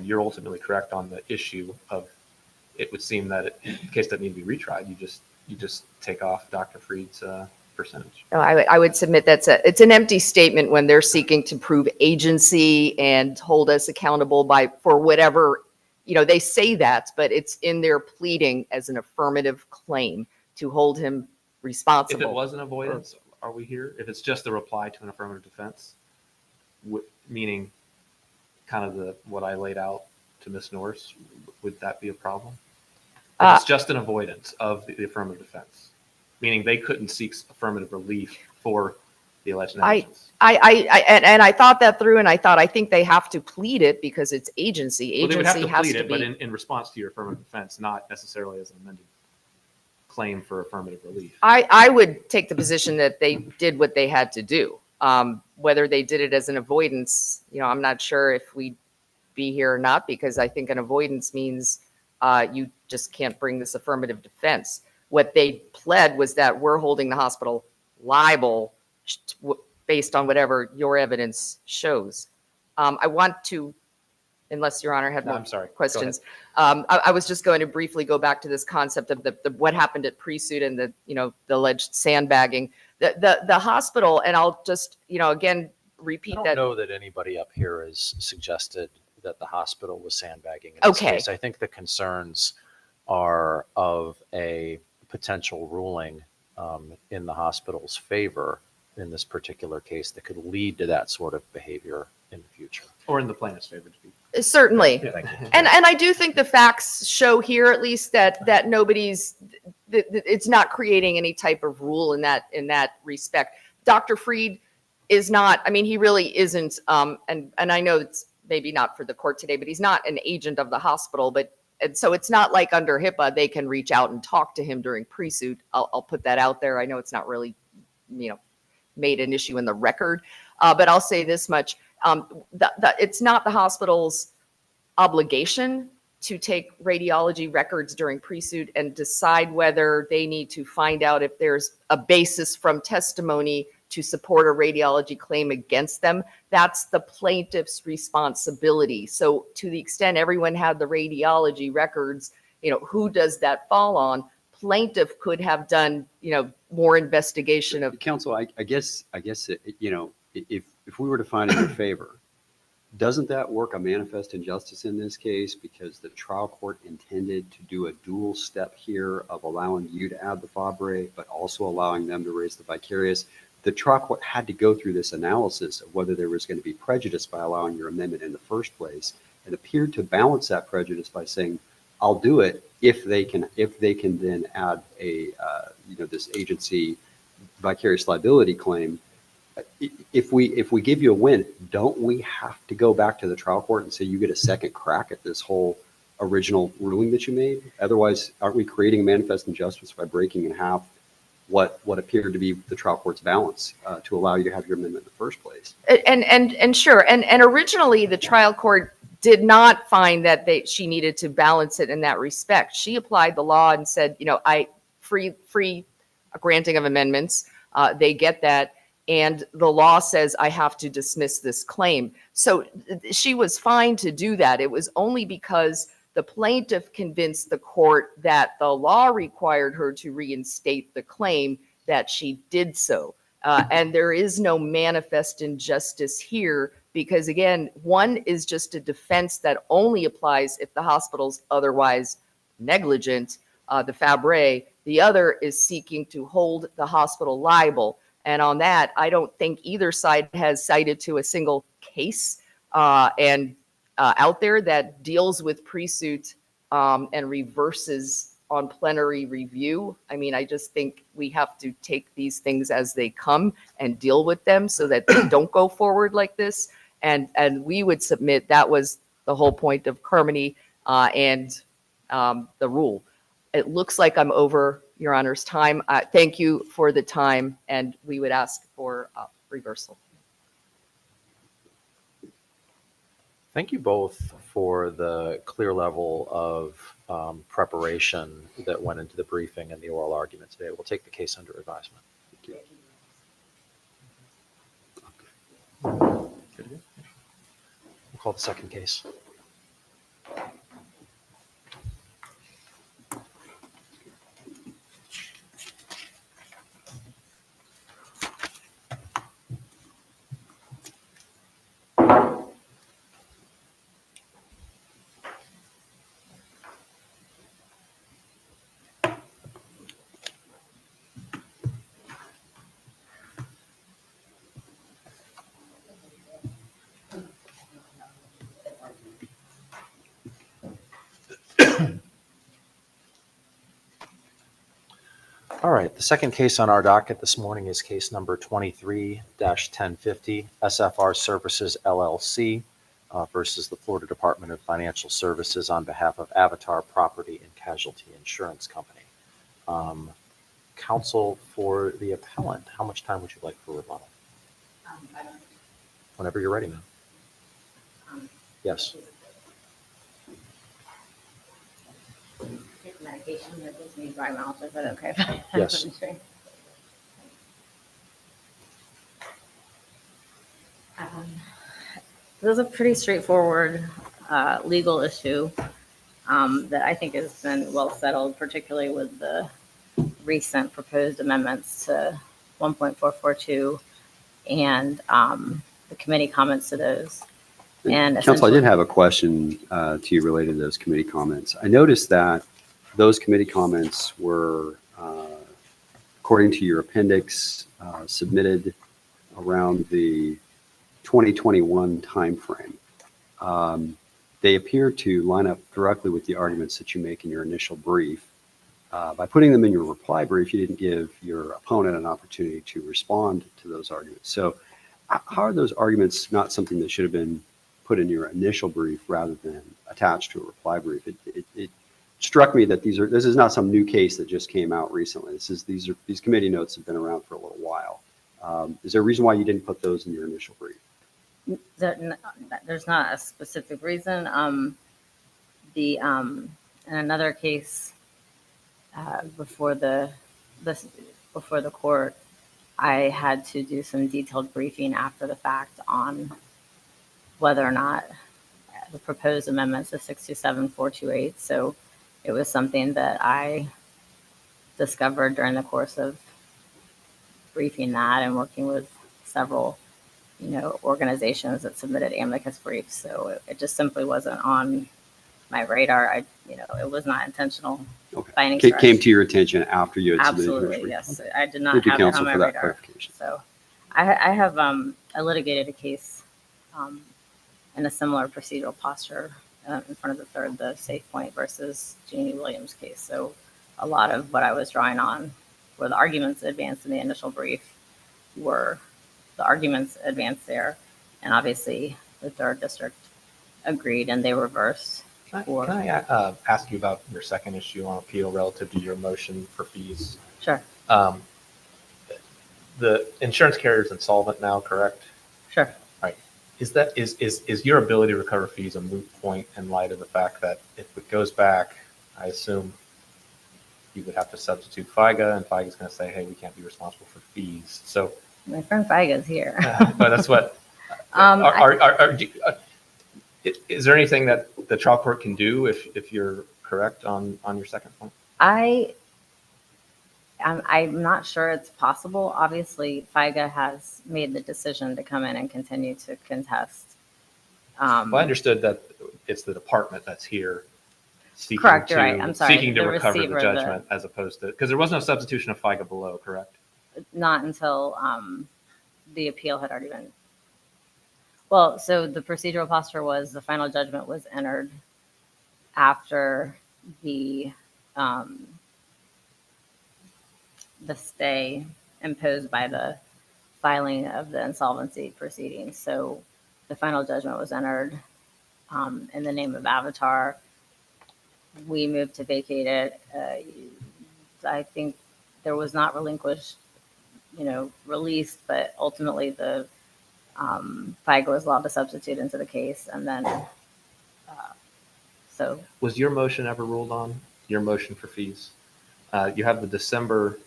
E: you're ultimately correct on the issue of, it would seem that the case doesn't need to be retried. You just take off Dr. Freed's percentage.
D: No, I would submit it's an empty statement when they're seeking to prove agency and hold us accountable for whatever, they say that, but it's in their pleading as an affirmative claim to hold him responsible.
E: If it was an avoidance, are we here? If it's just a reply to an affirmative defense, meaning kind of what I laid out to Ms. Norris, would that be a problem? If it's just an avoidance of the affirmative defense, meaning they couldn't seek affirmative relief for the alleged negligence.
D: I thought that through, and I think they have to plead it because it's agency.
E: Well, they would have to
D: has
E: plead
D: to
E: it,
D: be,
E: but in response to your affirmative defense, not necessarily as an amended claim for affirmative relief.
D: I would take the position that they did what they had to do. Whether they did it as an avoidance, I'm not sure if we'd be here or not, because I think an avoidance means you just can't bring this affirmative defense. What they pled was that we're holding the hospital liable based on whatever your evidence shows. I want to, unless Your Honor had more questions, I was just going to briefly go back to this concept of what happened at pre-suit and the alleged sandbagging. The hospital, and I'll just, again, repeat that.
C: I don't know that anybody up here has suggested that the hospital was sandbagging in this case. I think the concerns are of a potential ruling in the hospital's favor in this particular case that could lead to that sort of behavior in the future.
E: Or in the plaintiff's favor, to be.
D: Certainly.
E: Thank you.
D: And I do think the facts show here at least that nobody's, that it's not creating any type of rule in that respect. Dr. Freed is not, I mean, he really isn't, and I know it's maybe not for the court today, but he's not an agent of the hospital, and so it's not like under HIPAA, they can reach out and talk to him during pre-suit. I'll put that out there. I know it's not really, made an issue in the record, but I'll say this much. It's not the hospital's obligation to take radiology records during pre-suit and decide whether they need to find out if there's a basis from testimony to support a radiology claim against them. That's the plaintiff's responsibility. So to the extent everyone had the radiology records, who does that fall on? Plaintiff could have done, more investigation of.
G: Counsel, I guess, if we were to find in your favor, doesn't that work a manifest injustice in this case? Because the trial court intended to do a dual step here of allowing you to add the FABRE, but also allowing them to raise the vicarious. The trial court had to go through this analysis of whether there was going to be prejudice by allowing your amendment in the first place, and appeared to balance that prejudice by saying, I'll do it if they can then add this agency vicarious liability claim. If we give you a win, don't we have to go back to the trial court and say you get a second crack at this whole original ruling that you made? Otherwise, aren't we creating a manifest injustice by breaking in half what appeared to be the trial court's balance to allow you to have your amendment in the first place?
D: And sure, and originally the trial court did not find that she needed to balance it in that respect. She applied the law and said, free granting of amendments, they get that. And the law says I have to dismiss this claim. So she was fine to do that. It was only because the plaintiff convinced the court that the law required her to reinstate the claim that she did so. And there is no manifest injustice here because, again, one is just a defense that only applies if the hospital's otherwise negligent, the FABRE. The other is seeking to hold the hospital liable. And on that, I don't think either side has cited to a single case out there that deals with pre-suit and reverses on plenary review. I mean, I just think we have to take these things as they come and deal with them so that they don't go forward like this. And we would submit that was the whole point of Carmody and the rule. It looks like I'm over Your Honor's time. Thank you for the time, and we would ask for reversal.
C: Thank you both for the clear level of preparation that went into the briefing and the oral argument today. We'll take the case under advisement. Thank you. We'll call the second case. All right, the second case on our docket this morning is case number 23-1050, SFR Services LLC versus the Florida Department of Financial Services on behalf of Avatar Property and Casualty Insurance Company. Counsel for the appellant, how much time would you like for rebuttal? Whenever you're ready, ma'am. Yes.
H: Medication that gives me dry mouth. Is that okay?
C: Yes.
H: This is a pretty straightforward legal issue that I think has been well settled, particularly with the recent proposed amendments to 1.442 and the committee comments to those. And
G: Counsel, I did have a question to you related to those committee comments. I noticed that those committee comments were, according to your appendix, submitted around the 2021 timeframe. they appear to line up directly with the arguments that you make in your initial brief. By putting them in your reply brief, you didn't give your opponent an opportunity to respond to those arguments. So how are those arguments not something that should have been put in your initial brief rather than attached to a reply brief? It struck me that this is not some new case that just came out recently. These committee notes have been around for a little while. Is there a reason why you didn't put those in your initial brief?
H: There's not a specific reason. In another case before the court, I had to do some detailed briefing after the fact on whether or not the proposed amendments of 627-428. So it was something that I discovered during the course of briefing that and working with several, organizations that submitted amicus briefs. So it just simply wasn't on my radar. It was not intentional.
G: Okay.
H: By any
G: Came
H: stretch.
G: to your attention after you had submitted your
H: Absolutely,
G: brief.
H: yes.
G: Okay.
H: I did not
G: Thank you,
H: have it
G: counsel,
H: on my
G: for that
H: radar.
G: clarification.
H: So I have I litigated a case in a similar procedural posture in front of the third, the Safe Point versus Jeannie Williams case. So a lot of what I was drawing on were the arguments advanced in the initial brief were the arguments advanced there. And obviously the third district agreed and they reversed.
E: Can I ask you about your second issue on appeal relative to your motion for fees?
H: Sure,
E: The insurance carrier is insolvent now, correct?
H: sure.
E: Right. Is your ability to recover fees a moot point in light of the fact that if it goes back, I assume you would have to substitute FIGA, and FIGA is going to say, hey, we can't be responsible for fees. So,
H: My friend Feiga is here.
E: but that's what. Is there anything that the trial court can do if you're correct on your second point?
H: I'm not sure it's possible. Obviously, FIGA has made the decision to come in and continue to contest.
E: Well, I understood that it's the department that's here seeking
H: Correct,
E: to,
H: you're right. I'm sorry.
E: seeking to
H: The
E: recover the
H: receiver,
E: judgment as opposed to, because there was no substitution of FIGA below, correct?
H: Not until the appeal had already been. Well, so the procedural posture was the final judgment was entered after the stay imposed by the filing of the insolvency proceedings. So the final judgment was entered in the name of Avatar. We moved to vacate it. I think there was not relinquished, released, but ultimately the FIGA was allowed to substitute into the case. And then, so.
E: Was your motion ever ruled on, your motion for fees? You have the December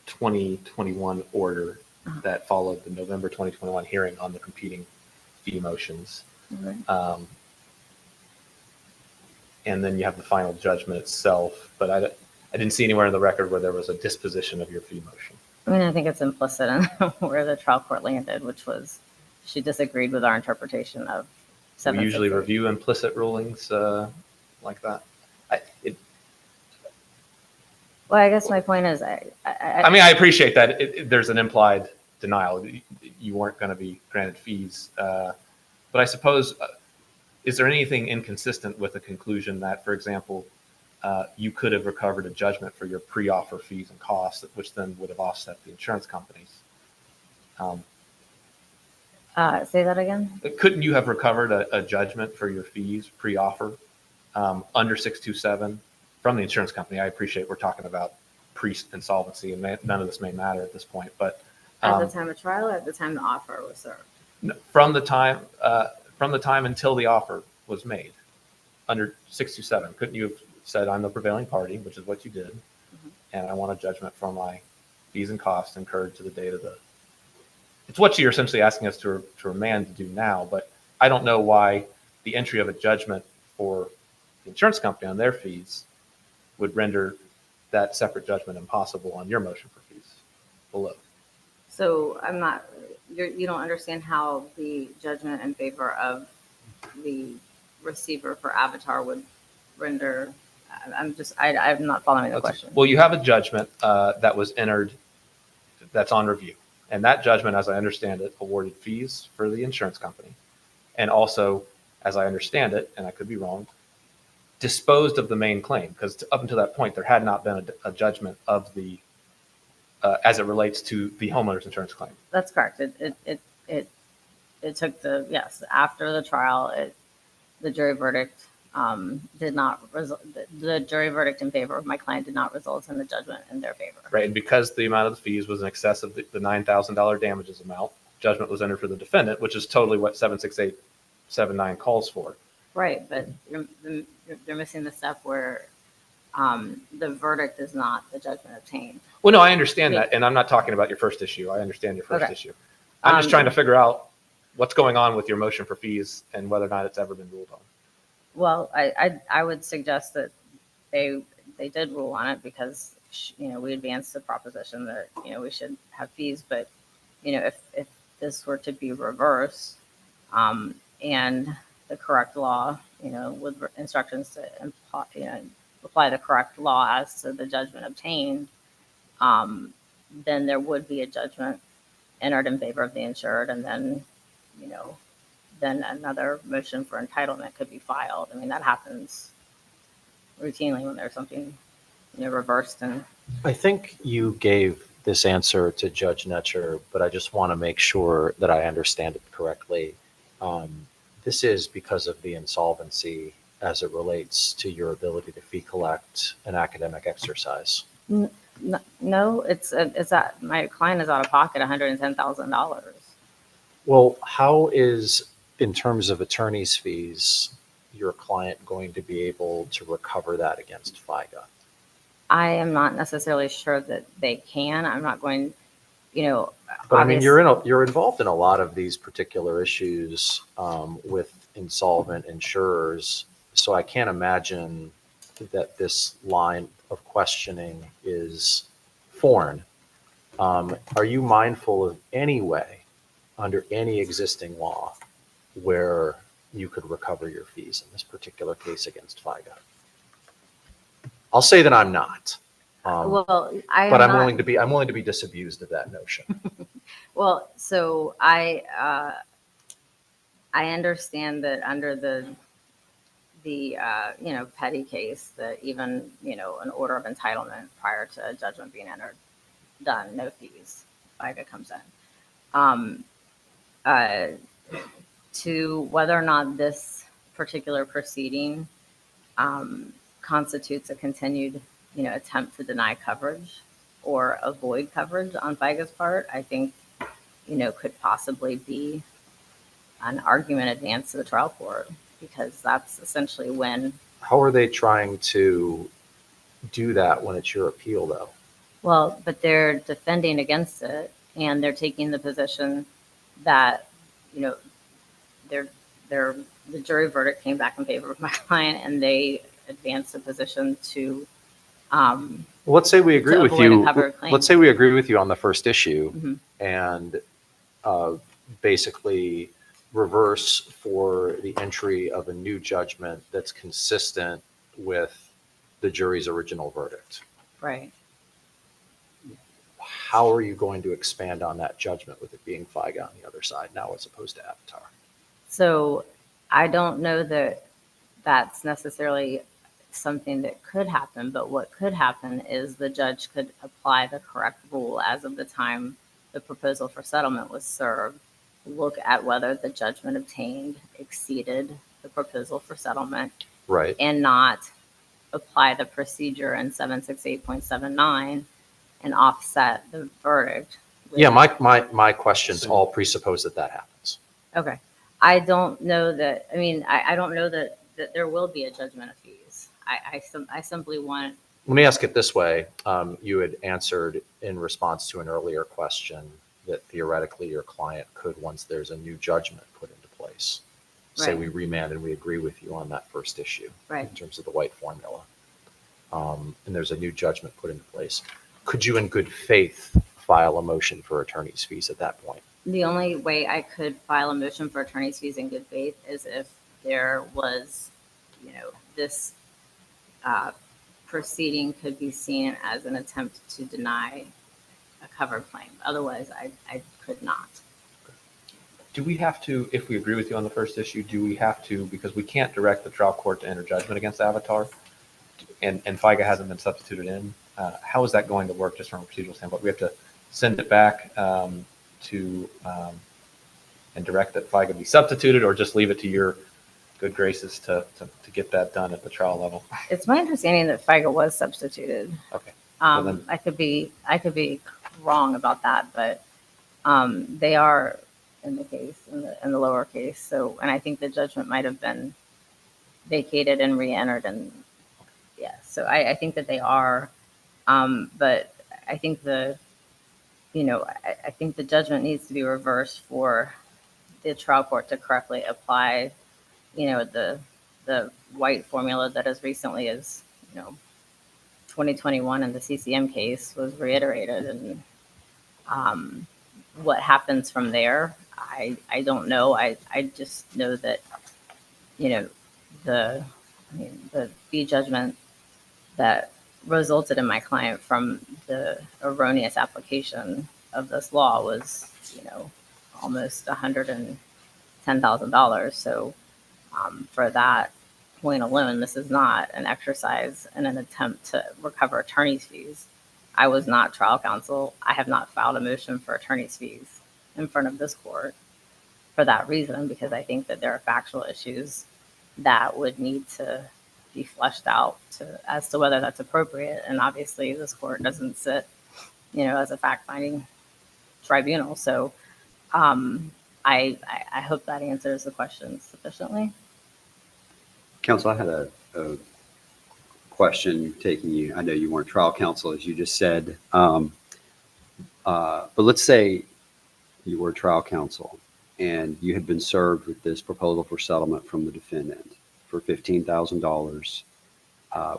E: 2021 order that followed the November 2021 hearing on the competing fee motions.
H: Mhm.
E: And then you have the final judgment itself, but I didn't see anywhere in the record where there was a disposition of your fee motion.
H: I mean, I think it's implicit in where the trial court landed, which was she disagreed with our interpretation of
E: We usually
H: 768.
E: review implicit rulings like that.
H: Well, I guess my point is,
E: I mean, I appreciate that there's an implied denial. You weren't going to be granted fees. But I suppose, is there anything inconsistent with the conclusion that, for example, you could have recovered a judgment for your pre-offer fees and costs, which then would have offset the insurance companies?
H: say that again?
E: Couldn't you have recovered a judgment for your fees pre-offer under 627 from the insurance company? I appreciate we're talking about pre-insolvency, and none of this may matter at this point, but
H: At the time of trial or at the time the offer was served?
E: from the time until the offer was made under 627, couldn't you have said, I'm the prevailing party, which is what you did, and I want a judgment for my fees and costs incurred to the date of the. It's what you're essentially asking us to remand to do now, but I don't know why the entry of a judgment for the insurance company on their fees would render that separate judgment impossible on your motion for fees below.
H: So I'm not, you don't understand how the judgment in favor of the receiver for Avatar would render, I'm not following the question.
E: Well, you have a judgment that was entered that's on review. And that judgment, as I understand it, awarded fees for the insurance company and also as I understand it, and I could be wrong, disposed of the main claim, because up until that point, there had not been a judgment of the, as it relates to the homeowner's insurance claim.
H: That's correct. It took yes, after the trial, the jury verdict did not result, the jury verdict in favor of my client did not result in the judgment in their favor.
E: Right, and because the amount of the fees was in excess of the $9,000 damages amount, judgment was entered for the defendant, which is totally what 76879 calls for.
H: Right, but they're missing the step where the verdict is not the judgment obtained.
E: Well, no, I understand that, and I'm not talking about your first issue. I understand your first
H: Okay.
E: issue. I'm just trying to figure out what's going on with your motion for fees and whether or not it's ever been ruled on.
H: Well, I would suggest that they did rule on it because, we advanced the proposition that, we should have fees, but, if this were to be reversed, and the correct law, with instructions to apply the correct law as to the judgment obtained, then there would be a judgment entered in favor of the insured, and then, then another motion for entitlement could be filed. I mean, that happens routinely when there's something, reversed. And
C: I think you gave this answer to Judge Netcher, but I just want to make sure that I understand it correctly. This is because of the insolvency as it relates to your ability to fee collect an academic exercise.
H: no, it's that my client is out of pocket $110,000.
C: Well, how is, in terms of attorney's fees, your client going to be able to recover that against FIGA?
H: I am not necessarily sure that they can. I'm not going,
C: But I mean, you're involved in a lot of these particular issues with insolvent insurers. So I can't imagine that this line of questioning is foreign. Are you mindful of any way, under any existing law, where you could recover your fees in this particular case against FIGA? I'll say that I'm not.
H: Well,
C: But I'm willing to be disabused of that notion.
H: Well, so I understand that under the petty case, that even an order of entitlement prior to a judgment being entered, done, no fees, FIGA comes in. To whether or not this particular proceeding constitutes a continued attempt to deny coverage or avoid coverage on FIGA's part, I think, could possibly be an argument advanced to the trial court, because that's essentially when.
C: How are they trying to do that when it's your appeal, though?
H: Well, but they're defending against it, and they're taking the position that, the jury verdict came back in favor of my client, and they advanced a position to.
C: Let's say we agree
H: to
C: with
H: avoid a
C: you.
H: covered claim.
C: Let's say we agree with you on the first issue,
H: Mhm.
C: and basically reverse for the entry of a new judgment that's consistent with the jury's original verdict.
H: Right.
C: How are you going to expand on that judgment with it being FIGA on the other side now as opposed to Avatar?
H: So I don't know that that's necessarily something that could happen, but what could happen is the judge could apply the correct rule as of the time the proposal for settlement was served, look at whether the judgment obtained exceeded the proposal for settlement,
C: Right.
H: and not apply the procedure in 768.79 and offset the verdict.
C: Yeah, my questions all presuppose that happens.
H: Okay. I don't know that, I don't know that there will be a judgment of fees. I simply want.
C: Let me ask it this way. You had answered in response to an earlier question that theoretically your client could, once there's a new judgment put into place, say
H: Right.
C: we remand and we agree with you on that first issue
H: Right.
C: in terms of the white formula, and there's a new judgment put into place. Could you in good faith file a motion for attorney's fees at that point?
H: The only way I could file a motion for attorney's fees in good faith is if there was, this proceeding could be seen as an attempt to deny a covered claim. Otherwise, I could not.
E: do we have to, if we agree with you on the first issue, do we have to, because we can't direct the trial court to enter judgment against Avatar, and FIGA hasn't been substituted in, how is that going to work just from a procedural standpoint? We have to send it back to and direct that FIGA be substituted, or just leave it to your good graces to get that done at the trial level?
H: It's my understanding that FIGA was substituted.
E: Okay. Well, then-
H: I could be wrong about that, but they are in the case, in the lower case. So, and I think the judgment might have been vacated and re-entered, and yeah, so I think that they are, but I think I think the judgment needs to be reversed for the trial court to correctly apply, the white formula that as recently as, 2021 in the CCM case was reiterated. And what happens from there, I don't know. I just know that, the fee judgment that resulted in my client from the erroneous application of this law was, almost $110,000. So for that point alone, this is not an exercise in an attempt to recover attorney's fees. I was not trial counsel. I have not filed a motion for attorney's fees in front of this court for that reason, because I think that there are factual issues that would need to be fleshed out as to whether that's appropriate. And obviously this court doesn't sit, as a fact-finding tribunal. So I hope that answers the question sufficiently.
G: Counsel, I had a question taking you. I know you weren't trial counsel, as you just said, but let's say you were trial counsel and you had been served with this proposal for settlement from the defendant for $15,000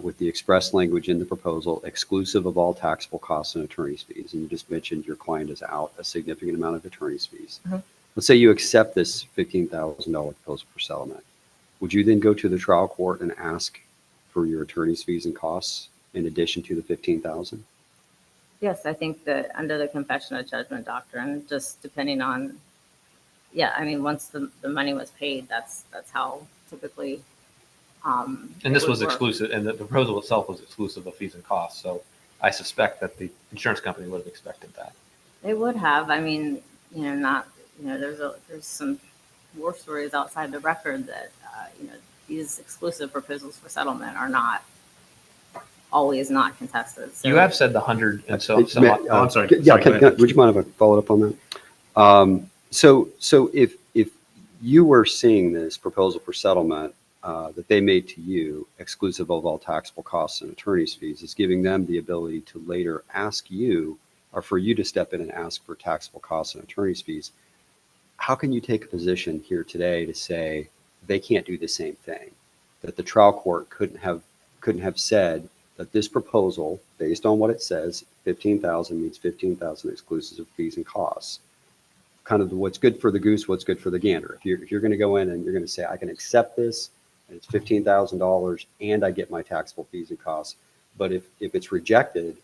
G: with the express language in the proposal, exclusive of all taxable costs and attorney's fees. And you just mentioned your client is out a significant amount of attorney's fees. Mm-hmm. Let's say you accept this $15,000 proposal for settlement. Would you then go to the trial court and ask for your attorney's fees and costs in addition to the $15,000?
H: Yes, I think that under the confession of judgment doctrine, just depending on, once the money was paid, that's how typically.
E: And this was exclusive, and the proposal itself was exclusive of fees and costs. So I suspect that the insurance company would have expected that.
H: They would have. There's some war stories outside the record that, these exclusive proposals for settlement are not always not contested. So,
E: you have said the 100 and so. I'm sorry.
G: Yeah, would you mind if I followed up on that? So if you were seeing this proposal for settlement that they made to you, exclusive of all taxable costs and attorney's fees, is giving them the ability to later ask you, or for you to step in and ask for taxable costs and attorney's fees, how can you take a position here today to say they can't do the same thing? That the trial court couldn't have said that this proposal, based on what it says, $15,000 means $15,000 exclusive of fees and costs. Kind of what's good for the goose, what's good for the gander. If you're going to go in and you're going to say, I can accept this, and it's $15,000, and I get my taxable fees and costs. But if it's rejected,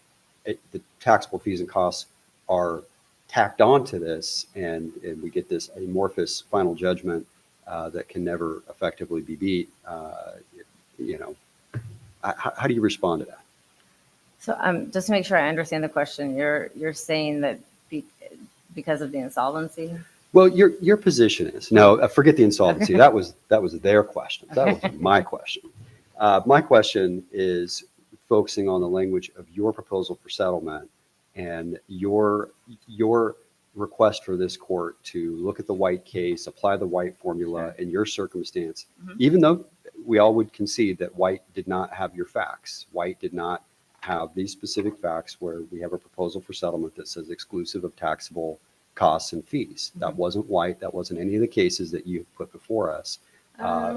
G: the taxable fees and costs are tacked onto this, and we get this amorphous final judgment that can never effectively be beat. How do you respond to that?
H: So just to make sure I understand the question, you're saying that because of the insolvency?
G: Well, your position is no. Forget the insolvency.
H: Okay.
G: That was their question. That was my question. My question is focusing on the language of your proposal for settlement and your request for this court to look at the White case, apply the White formula in your circumstance, even though we all would concede that White did not have your facts. White did not have these specific facts where we have a proposal for settlement that says exclusive of taxable costs and fees. That wasn't White. That wasn't any of the cases that you put before us,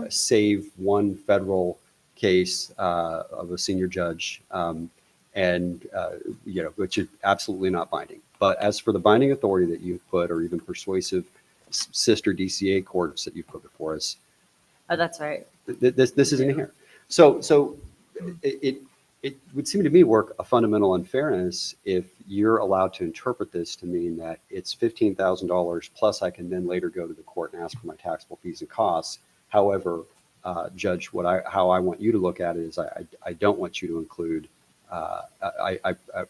G: save one federal case of a senior judge, which is absolutely not binding. But as for the binding authority that you've put, or even persuasive sister DCA courts that you've put before us,
H: Oh, that's right.
G: this isn't here. So it would seem to me work a fundamental unfairness if you're allowed to interpret this to mean that it's $15,000 plus I can then later go to the court and ask for my taxable fees and costs. However, Judge, how I want you to look at it is I don't want you to include,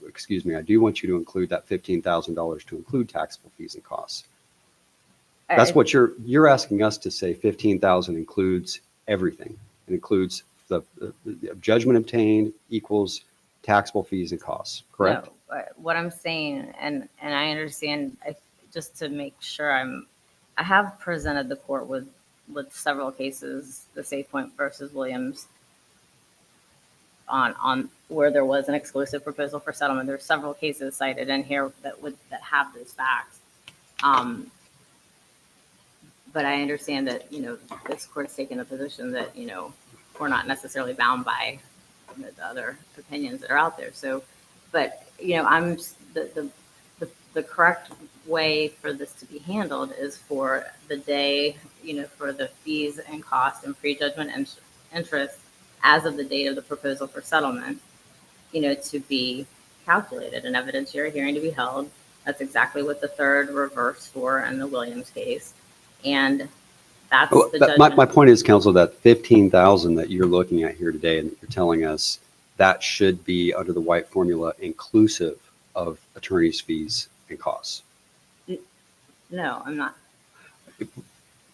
G: excuse me, I do want you to include that $15,000 to include taxable fees and costs. That's what you're asking us to say. 15,000 includes everything. It includes the judgment obtained equals taxable fees and costs, correct?
H: No, what I'm saying, and I understand, just to make sure I have presented the court with several cases, the SafePoint versus Williams, on where there was an exclusive proposal for settlement. There's several cases cited in here that have those facts. But I understand that, this court's taken a position that, we're not necessarily bound by the other opinions that are out there. So, but, I'm the correct way for this to be handled is for the day, for the fees and costs and prejudgment interest as of the date of the proposal for settlement, to be calculated, an evidentiary hearing to be held. That's exactly what the third reversed for in the Williams case. And that's the judgment.
G: My point is, counsel, that 15,000 that you're looking at here today and you're telling us that should be under the White formula inclusive of attorney's fees and costs.
H: No, I'm not.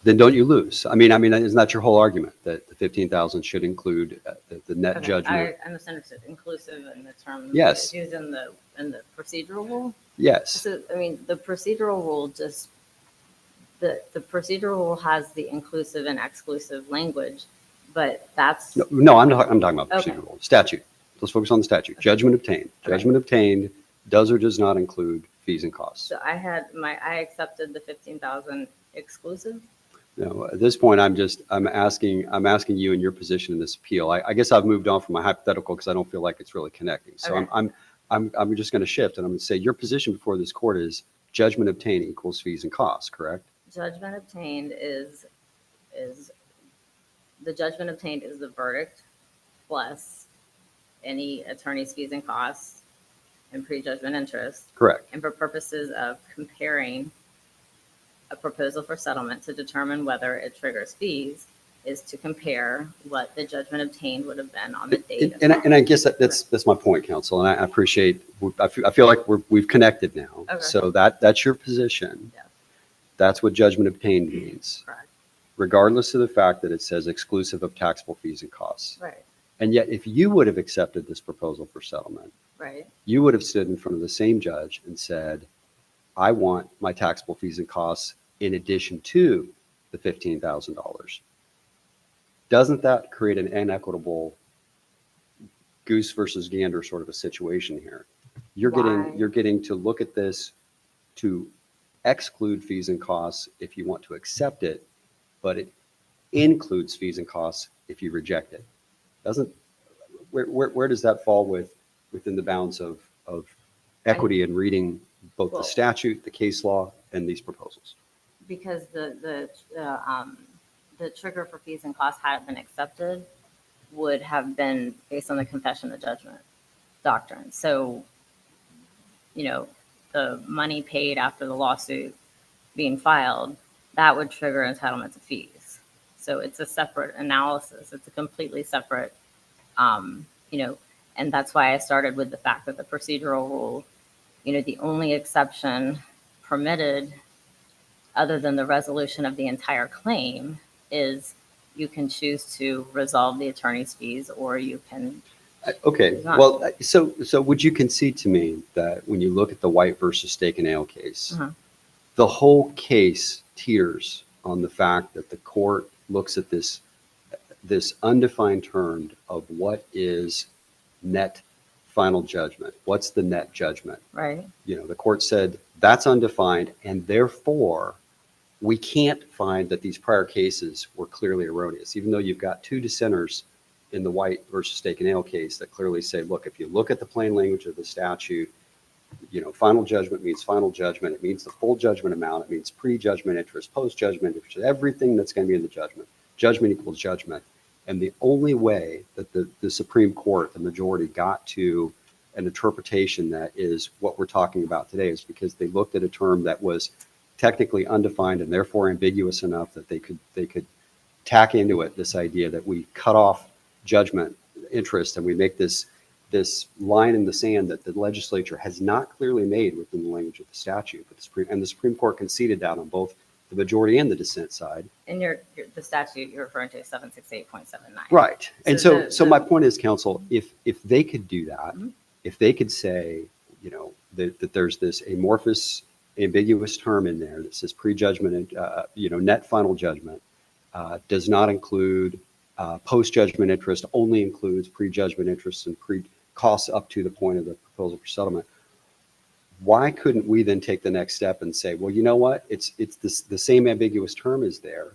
G: Then don't you lose? I mean, isn't that your whole argument, that the 15,000 should include the net
H: Okay,
G: judgment?
H: I misunderstood. Inclusive in the term
G: Yes.
H: used in the procedural rule.
G: Yes.
H: So, the procedural rule the procedural rule has the inclusive and exclusive language, but that's.
G: No, I'm talking about
H: Okay.
G: procedural statute. Let's focus on the statute. Judgment obtained.
H: Okay.
G: Judgment obtained does or does not include fees and costs.
H: So I accepted the 15,000 exclusive.
G: No, at this point, I'm asking you in your position in this appeal. I guess I've moved on from my hypothetical because I don't feel like it's really connecting. So
H: Okay.
G: I'm just going to shift and I'm going to say your position before this court is judgment obtained equals fees and costs, correct?
H: Judgment obtained is the judgment obtained is the verdict plus any attorney's fees and costs and prejudgment interest.
G: Correct.
H: And for purposes of comparing a proposal for settlement to determine whether it triggers fees is to compare what the judgment obtained would have been on the date.
G: And I guess that's my point, counsel. And I appreciate, I feel like we've connected now.
H: Okay.
G: So that's your position.
H: Yes.
G: That's what judgment obtained means,
H: Correct.
G: regardless of the fact that it says exclusive of taxable fees and costs.
H: Right.
G: And yet, if you would have accepted this proposal for settlement,
H: Right.
G: you would have stood in front of the same judge and said, I want my taxable fees and costs in addition to the $15,000. Doesn't that create an inequitable goose versus gander sort of a situation here? You're getting to look at this to exclude fees and costs if you want to accept it, but it includes fees and costs if you reject it. Where does that fall within the bounds of equity and reading both the statute, the case law, and these proposals?
H: Because the trigger for fees and costs hadn't been accepted would have been based on the confession of judgment doctrine. So, the money paid after the lawsuit being filed, that would trigger entitlement to fees. So it's a separate analysis. It's a completely separate, and that's why I started with the fact that the procedural rule, the only exception permitted other than the resolution of the entire claim is you can choose to resolve the attorney's fees or you can.
G: Okay, well, so would you concede to me that when you look at the White versus Steak and Ale case, the whole case teeters on the fact that the court looks at this undefined term of what is net final judgment? What's the net judgment?
H: Right.
G: The court said that's undefined, and therefore we can't find that these prior cases were clearly erroneous, even though you've got two dissenters in the White versus Steak and Ale case that clearly say, look, if you look at the plain language of the statute, final judgment means final judgment. It means the full judgment amount. It means pre-judgment interest, post-judgment interest, everything that's going to be in the judgment. Judgment equals judgment. And the only way that the Supreme Court, the majority, got to an interpretation that is what we're talking about today is because they looked at a term that was technically undefined and therefore ambiguous enough that they could tack into it this idea that we cut off judgment interest and we make this line in the sand that the legislature has not clearly made within the language of the statute. But the Supreme Court conceded that on both the majority and the dissent side.
H: In the statute you're referring to, 768.79.
G: Right. And
H: So
G: so my point is, counsel, if they could do that,
H: Mhm.
G: if they could say, that there's this amorphous, ambiguous term in there that says prejudgment, net final judgment, does not include post-judgment interest, only includes prejudgment interest and costs up to the point of the proposal for settlement. Why couldn't we then take the next step and say, well, you know what? It's the same ambiguous term is there.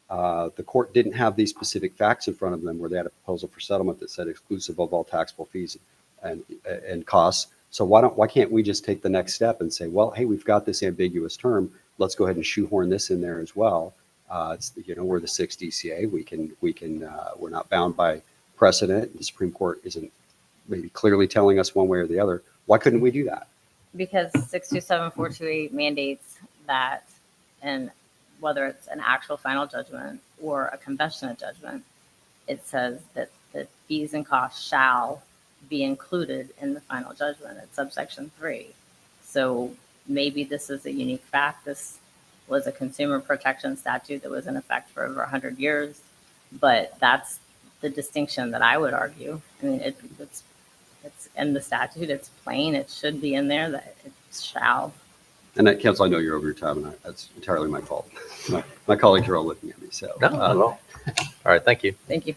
G: The court didn't have these specific facts in front of them where they had a proposal for settlement that said exclusive of all taxable fees and costs. So why can't we just take the next step and say, well, hey, we've got this ambiguous term. Let's go ahead and shoehorn this in there as well. We're the 6th DCA. We're not bound by precedent. The Supreme Court isn't maybe clearly telling us one way or the other. Why couldn't we do that?
H: Because 627428 mandates that, and whether it's an actual final judgment or a compassionate judgment, it says that the fees and costs shall be included in the final judgment at subsection 3. So maybe this is a unique fact. This was a consumer protection statute that was in effect for over 100 years, but that's the distinction that I would argue. I mean, it's in the statute, it's plain, it should be in there that it shall.
G: And that, counsel, I know you're over your time, and that's entirely my fault. My colleagues are all looking at me, so.
C: No, not at all. All right, thank you.
H: Thank you.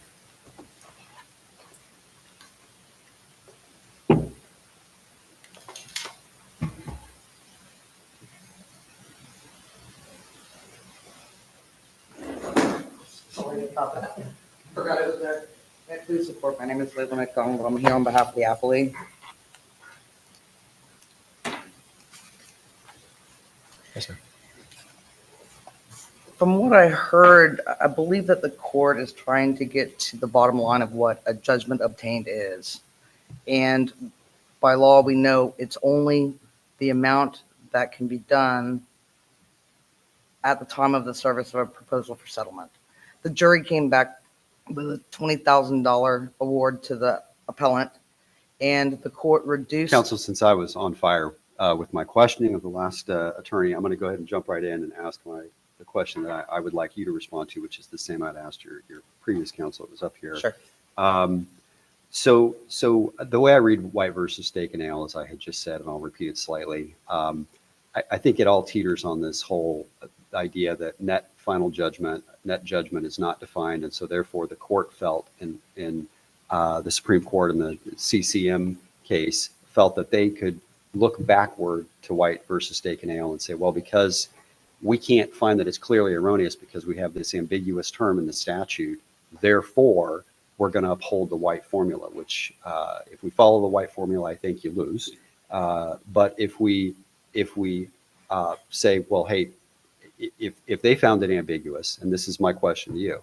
A: Forgot it was there. Please support. My name is Liz McDonald. I'm here on behalf of the appellee.
C: Yes, sir.
A: From what I heard, I believe that the court is trying to get to the bottom line of what a judgment obtained is. And by law, we know it's only the amount that can be done at the time of the service of a proposal for settlement. The jury came back with a $20,000 award to the appellant, and the court reduced.
G: Counsel, since I was on fire with my questioning of the last attorney, I'm going to go ahead and jump right in and ask the question that I would like you to respond to, which is the same I'd asked your previous counsel that was up here.
A: Sure.
G: So the way I read White versus Steak and Ale, as I had just said, and I'll repeat it slightly, I think it all teeters on this whole idea that net judgment is not defined, and so therefore the court felt in the Supreme Court in the CCM case felt that they could look backward to White versus Steak and Ale and say, well, because we can't find that it's clearly erroneous because we have this ambiguous term in the statute, therefore we're going to uphold the White formula, which if we follow the White formula, I think you lose. But if we say, well, hey, if they found it ambiguous, and this is my question to you,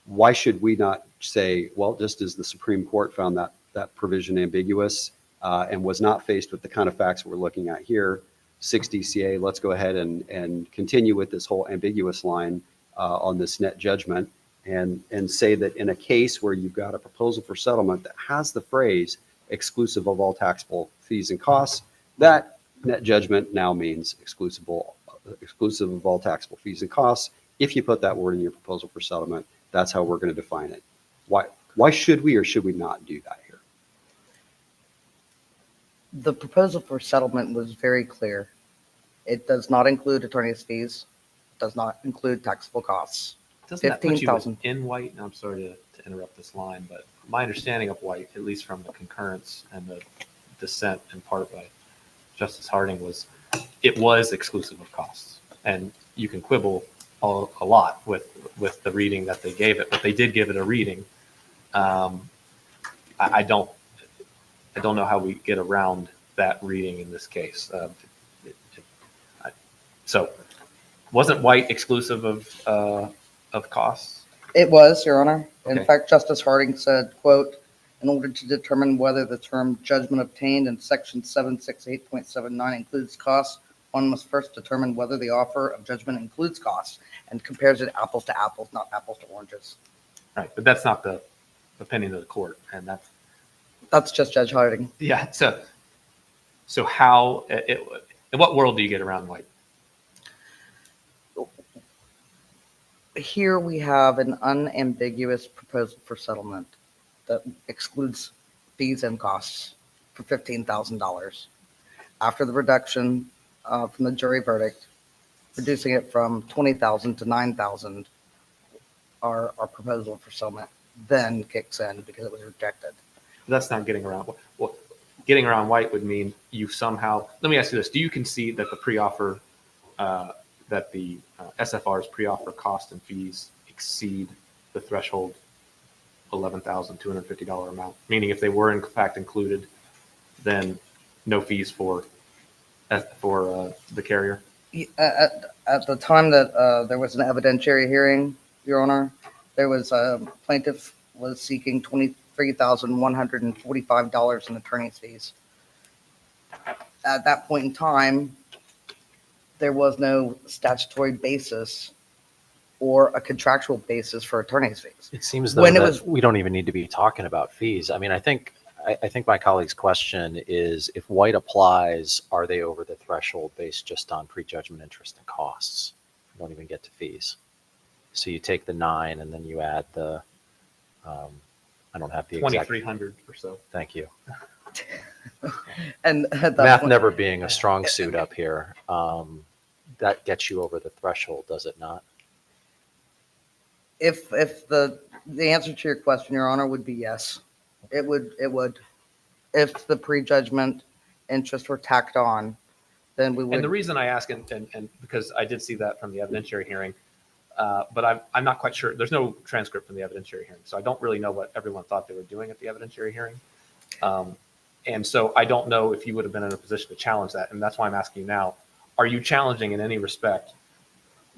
G: why should we not say, well, just as the Supreme Court found that provision ambiguous and was not faced with the kind of facts we're looking at here, 6 DCA, let's go ahead and continue with this whole ambiguous line on this net judgment and say that in a case where you've got a proposal for settlement that has the phrase exclusive of all taxable fees and costs, that net judgment now means exclusive of all taxable fees and costs. If you put that word in your proposal for settlement, that's how we're going to define it. Why should we or should we not do that here?
A: The proposal for settlement was very clear. It does not include attorney's fees, does not include taxable costs.
E: Doesn't that put you
A: 15,000.
E: in White? And I'm sorry to interrupt this line, but my understanding of White, at least from the concurrence and the dissent in part by Justice Harding, was it was exclusive of costs. And you can quibble a lot with the reading that they gave it, but they did give it a reading. I don't know how we get around that reading in this case. So wasn't White exclusive of costs?
A: It was, Your Honor. In
E: Okay.
A: fact, Justice Harding said, quote, "In order to determine whether the term judgment obtained in section 768.79 includes costs, one must first determine whether the offer of judgment includes costs," and compares it apples to apples, not apples to oranges.
E: Right, but that's not the opinion of the court, and that's,
A: That's just Judge Harding.
E: yeah, so how, in what world do you get around White?
A: Here we have an unambiguous proposal for settlement that excludes fees and costs for $15,000. After the reduction from the jury verdict, reducing it from 20,000 to 9,000, our proposal for settlement then kicks in because it was rejected.
E: That's not getting around. Well, getting around White would mean you somehow, let me ask you this, do you concede that the pre-offer, that the SFR's pre-offer cost and fees exceed the threshold $11,250 amount? Meaning if they were in fact included, then no fees for the carrier?
A: At the time that there was an evidentiary hearing, Your Honor, there was a plaintiff was seeking $23,145 in attorney's fees. At that point in time, there was no statutory basis or a contractual basis for attorney's fees.
C: It seems though
A: When it
C: that
A: was-
C: we don't even need to be talking about fees. I mean, I think my colleague's question is, if White applies, are they over the threshold based just on prejudgment interest and costs? You don't even get to fees. So you take the 9 and then you add the, I don't have the exact,
E: 2,300 or so.
C: thank you.
A: And at that
C: Math
A: point-
C: never being a strong suit up here. That gets you over the threshold, does it not?
A: If the answer to your question, Your Honor, would be yes. It would. If the prejudgment interest were tacked on, then we would.
E: And the reason I ask, and because I did see that from the evidentiary hearing, but I'm not quite sure. There's no transcript from the evidentiary hearing, so I don't really know what everyone thought they were doing at the evidentiary hearing. And so I don't know if you would have been in a position to challenge that. And that's why I'm asking you now, are you challenging in any respect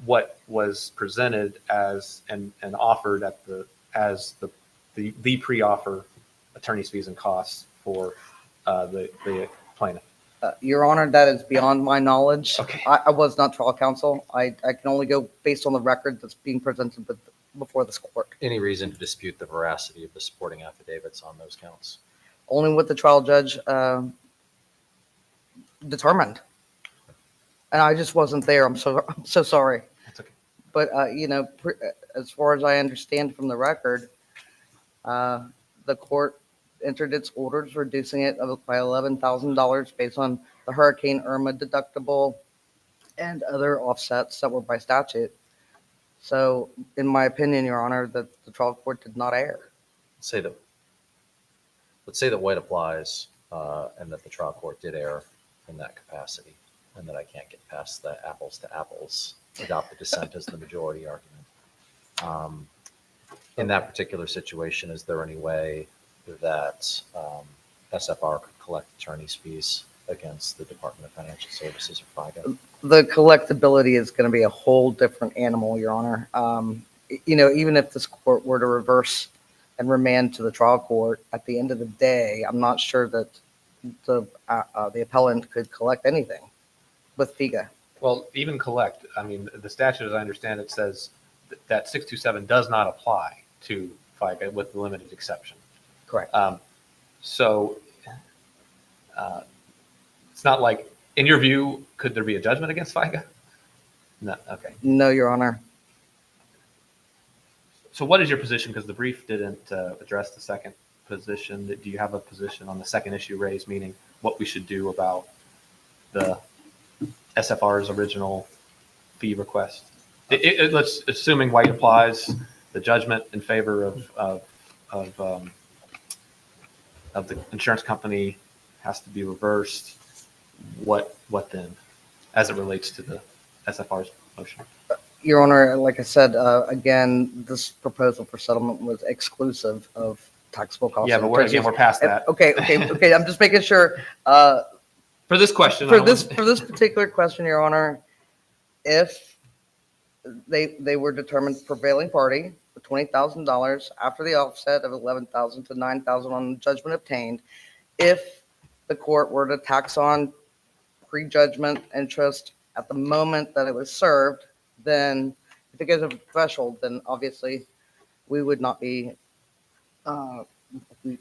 E: what was presented as and offered at as the pre-offer attorney's fees and costs for the plaintiff?
A: Your Honor, that is beyond my knowledge.
E: Okay.
A: I was not trial counsel. I can only go based on the record that's being presented before this court.
C: Any reason to dispute the veracity of the supporting affidavits on those counts?
A: Only what the trial judge determined. And I just wasn't there. I'm so sorry.
E: That's okay.
A: But, as far as I understand from the record, the court entered its orders reducing it by $11,000 based on the Hurricane Irma deductible and other offsets that were by statute. So in my opinion, Your Honor, that the trial court did not err.
C: Let's say that White applies and that the trial court did err in that capacity, and that I can't get past the apples to apples, adopt the dissent as the majority argument. In that particular situation, is there any way that SFR could collect attorney's fees against the Department of Financial Services or FICA?
A: The collectability is going to be a whole different animal, Your Honor. Even if this court were to reverse and remand to the trial court, at the end of the day, I'm not sure that the appellant could collect anything with FICA.
E: Well, even collect, I mean, the statute, as I understand it, says that 627 does not apply to FICA with the limited exception.
A: Correct.
E: So it's not like, in your view, could there be a judgment against FICA? No, okay.
A: No, Your Honor.
E: So what is your position? Because the brief didn't address the second position. Do you have a position on the second issue raised, meaning what we should do about the SFR's original fee request? Let's assuming White applies, the judgment in favor of the insurance company has to be reversed. What then, as it relates to the SFR's motion?
A: Your Honor, like I said, again, this proposal for settlement was exclusive of taxable costs.
E: Yeah, but we're past that.
A: Okay. I'm just making sure.
E: For this question,
A: For this particular question, Your Honor, if they were determined prevailing party, the $20,000 after the offset of 11,000 to 9,000 on the judgment obtained. If the court were to tax on prejudgment interest at the moment that it was served, then if it goes over the threshold, then obviously we would not be,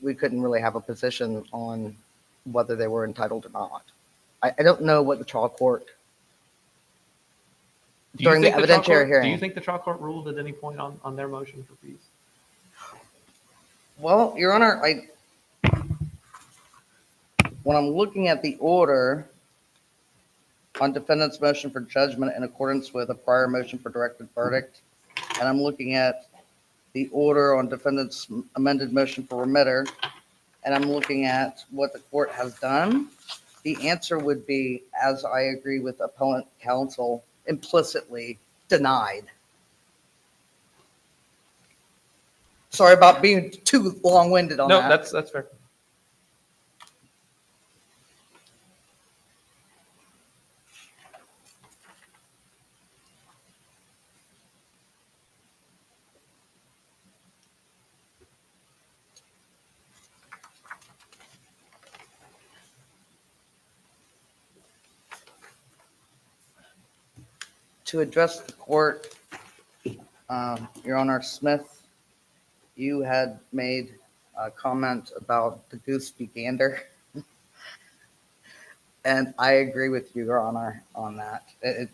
A: we couldn't really have a position on whether they were entitled or not. I don't know what the trial court,
E: Do you
A: during the
E: think trial
A: evidentiary
E: court-
A: hearing.
E: Do you think the trial court ruled at any point on their motion for fees?
A: Well, Your Honor, when I'm looking at the order on defendant's motion for judgment in accordance with a prior motion for directed verdict, and I'm looking at the order on defendant's amended motion for remitter, and I'm looking at what the court has done, the answer would be, as I agree with appellant counsel, implicitly denied. Sorry about being too long-winded on
E: No,
A: that.
E: that's fair.
A: To address the court, Your Honor, Smith, you had made a comment about the goose be gander. And I agree with you, Your Honor, on that. It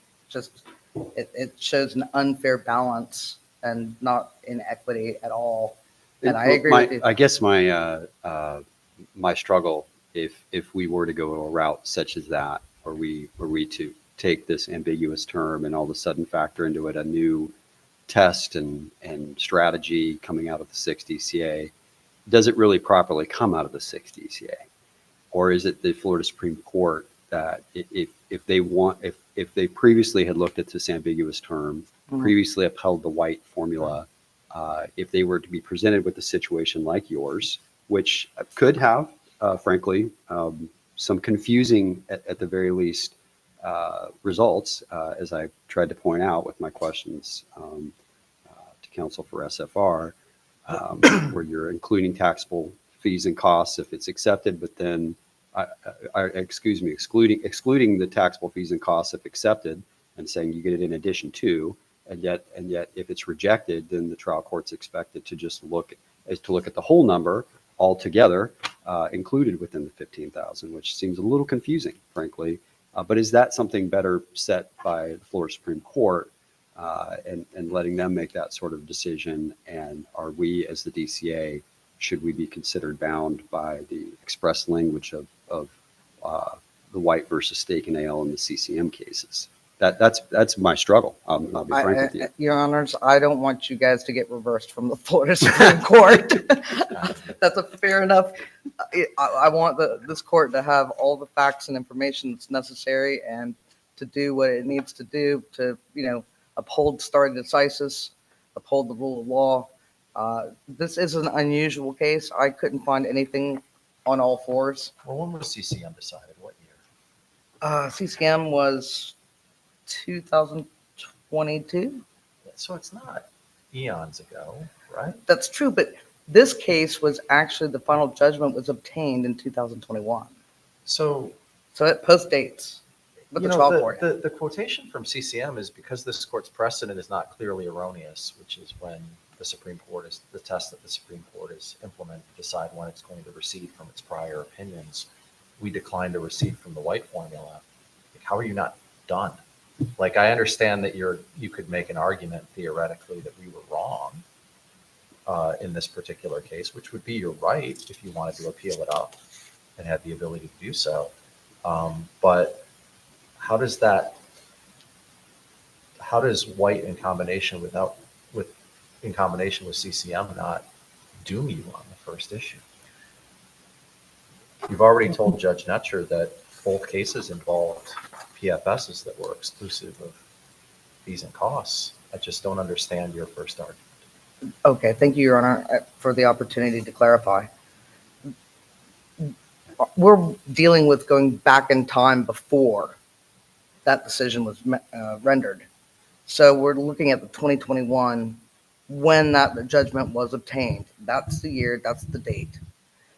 A: shows an unfair balance and not inequity at all. And I agree with you.
G: I guess my struggle, if we were to go a route such as that, were we to take this ambiguous term and all of a sudden factor into it a new test and strategy coming out of the 6 DCA, does it really properly come out of the 6 DCA? Or is it the Florida Supreme Court that if they previously had looked at this ambiguous term, previously upheld the White formula, if they were to be presented with a situation like yours, which could have, frankly, some confusing, at the very least, results, as I tried to point out with my questions to counsel for SFR, where you're including taxable fees and costs if it's accepted, but then, excluding the taxable fees and costs if accepted, and saying you get it in addition to, and yet if it's rejected, then the trial court's expected to just look at the whole number altogether, included within the 15,000, which seems a little confusing, frankly. But is that something better set by the Florida Supreme Court and letting them make that sort of decision? And are we, as the DCA, should we be considered bound by the express language of the White versus Steak and Ale and the CCM cases? That's my struggle. I'll be frank with you.
A: Your Honors, I don't want you guys to get reversed from the Florida Supreme Court. That's a fair enough. I want this court to have all the facts and information that's necessary and to do what it needs to do to, uphold stare decisis, uphold the rule of law. This is an unusual case. I couldn't find anything on all fours.
C: Well, when was CCM decided? What year?
A: CCM was 2022.
C: So it's not eons ago, right?
A: That's true, but this case was actually, the final judgment was obtained in 2021.
C: So
A: it postdates with the trial court.
C: The quotation from CCM is because this court's precedent is not clearly erroneous, which is when the Supreme Court is the test that the Supreme Court is implemented to decide when it's going to recede from its prior opinions. We declined to recede from the White formula. Like, how are you not done? Like, I understand that you could make an argument theoretically that we were wrong in this particular case, which would be your right if you wanted to appeal it up and had the ability to do so. But how does White in combination with CCM not doom you on the first issue? You've already told Judge Netcher that both cases involved PFSs that were exclusive of fees and costs. I just don't understand your first argument.
A: Okay, thank you, Your Honor, for the opportunity to clarify. We're dealing with going back in time before that decision was rendered. So we're looking at the 2021 when that judgment was obtained. That's the year, that's the date.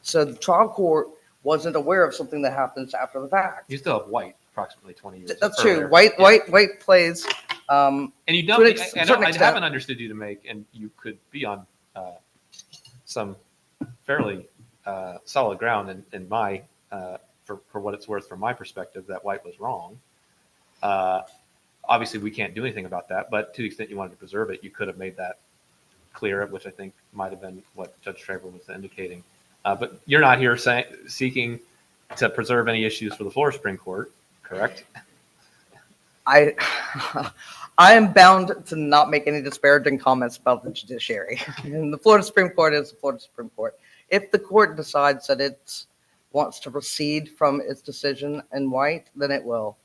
A: So the trial court wasn't aware of something that happens after the fact.
E: You still have White approximately 20 years.
A: That's
E: earlier.
A: true. White,
E: Yeah.
A: White plays,
E: And you
A: to
E: don't,
A: an ex-
E: I
A: certain
E: know, I
A: extent.
E: haven't understood you to make, and you could be on some fairly solid ground in my, for what it's worth from my perspective, that White was wrong. Obviously, we can't do anything about that, but to the extent you wanted to preserve it, you could have made that clear, which I think might have been what Judge Traver was indicating. But you're not here seeking to preserve any issues for the Florida Supreme Court, correct?
A: I I am bound to not make any disparaging comments about the judiciary. And the Florida Supreme Court is the Florida Supreme Court. If the court decides that it wants to recede from its decision in White, then it will,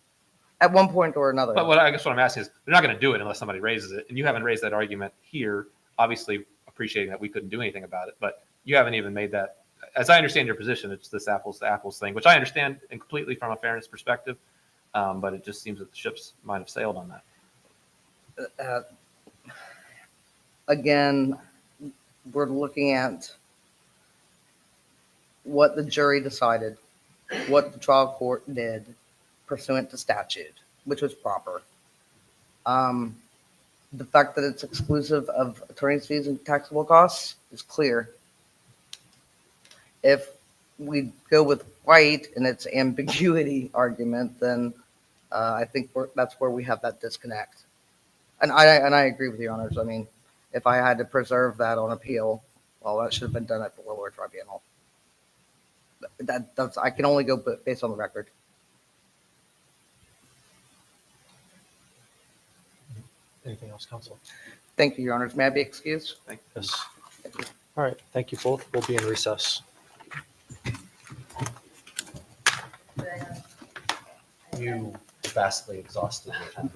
A: at one point or another.
E: But what I'm asking is, they're not going to do it unless somebody raises it, and you haven't raised that argument here. Obviously, appreciating that we couldn't do anything about it, but you haven't even made that. As I understand your position, it's this apples to apples thing, which I understand and completely from a fairness perspective, but it just seems that the ships might have sailed on that.
A: Again, we're looking at what the jury decided, what the trial court did pursuant to statute, which was proper. The fact that it's exclusive of attorney's fees and taxable costs is clear. If we go with White and its ambiguity argument, then I think that's where we have that disconnect. And I agree with the honors. I mean, if I had to preserve that on appeal, well, that should have been done at the lower tribunal. That's I can only go based on the record.
C: Anything else, counsel?
A: Thank you, your honors. May I be excused?
C: Yes. All right. Thank you both. We'll be in recess. You vastly exhausted me.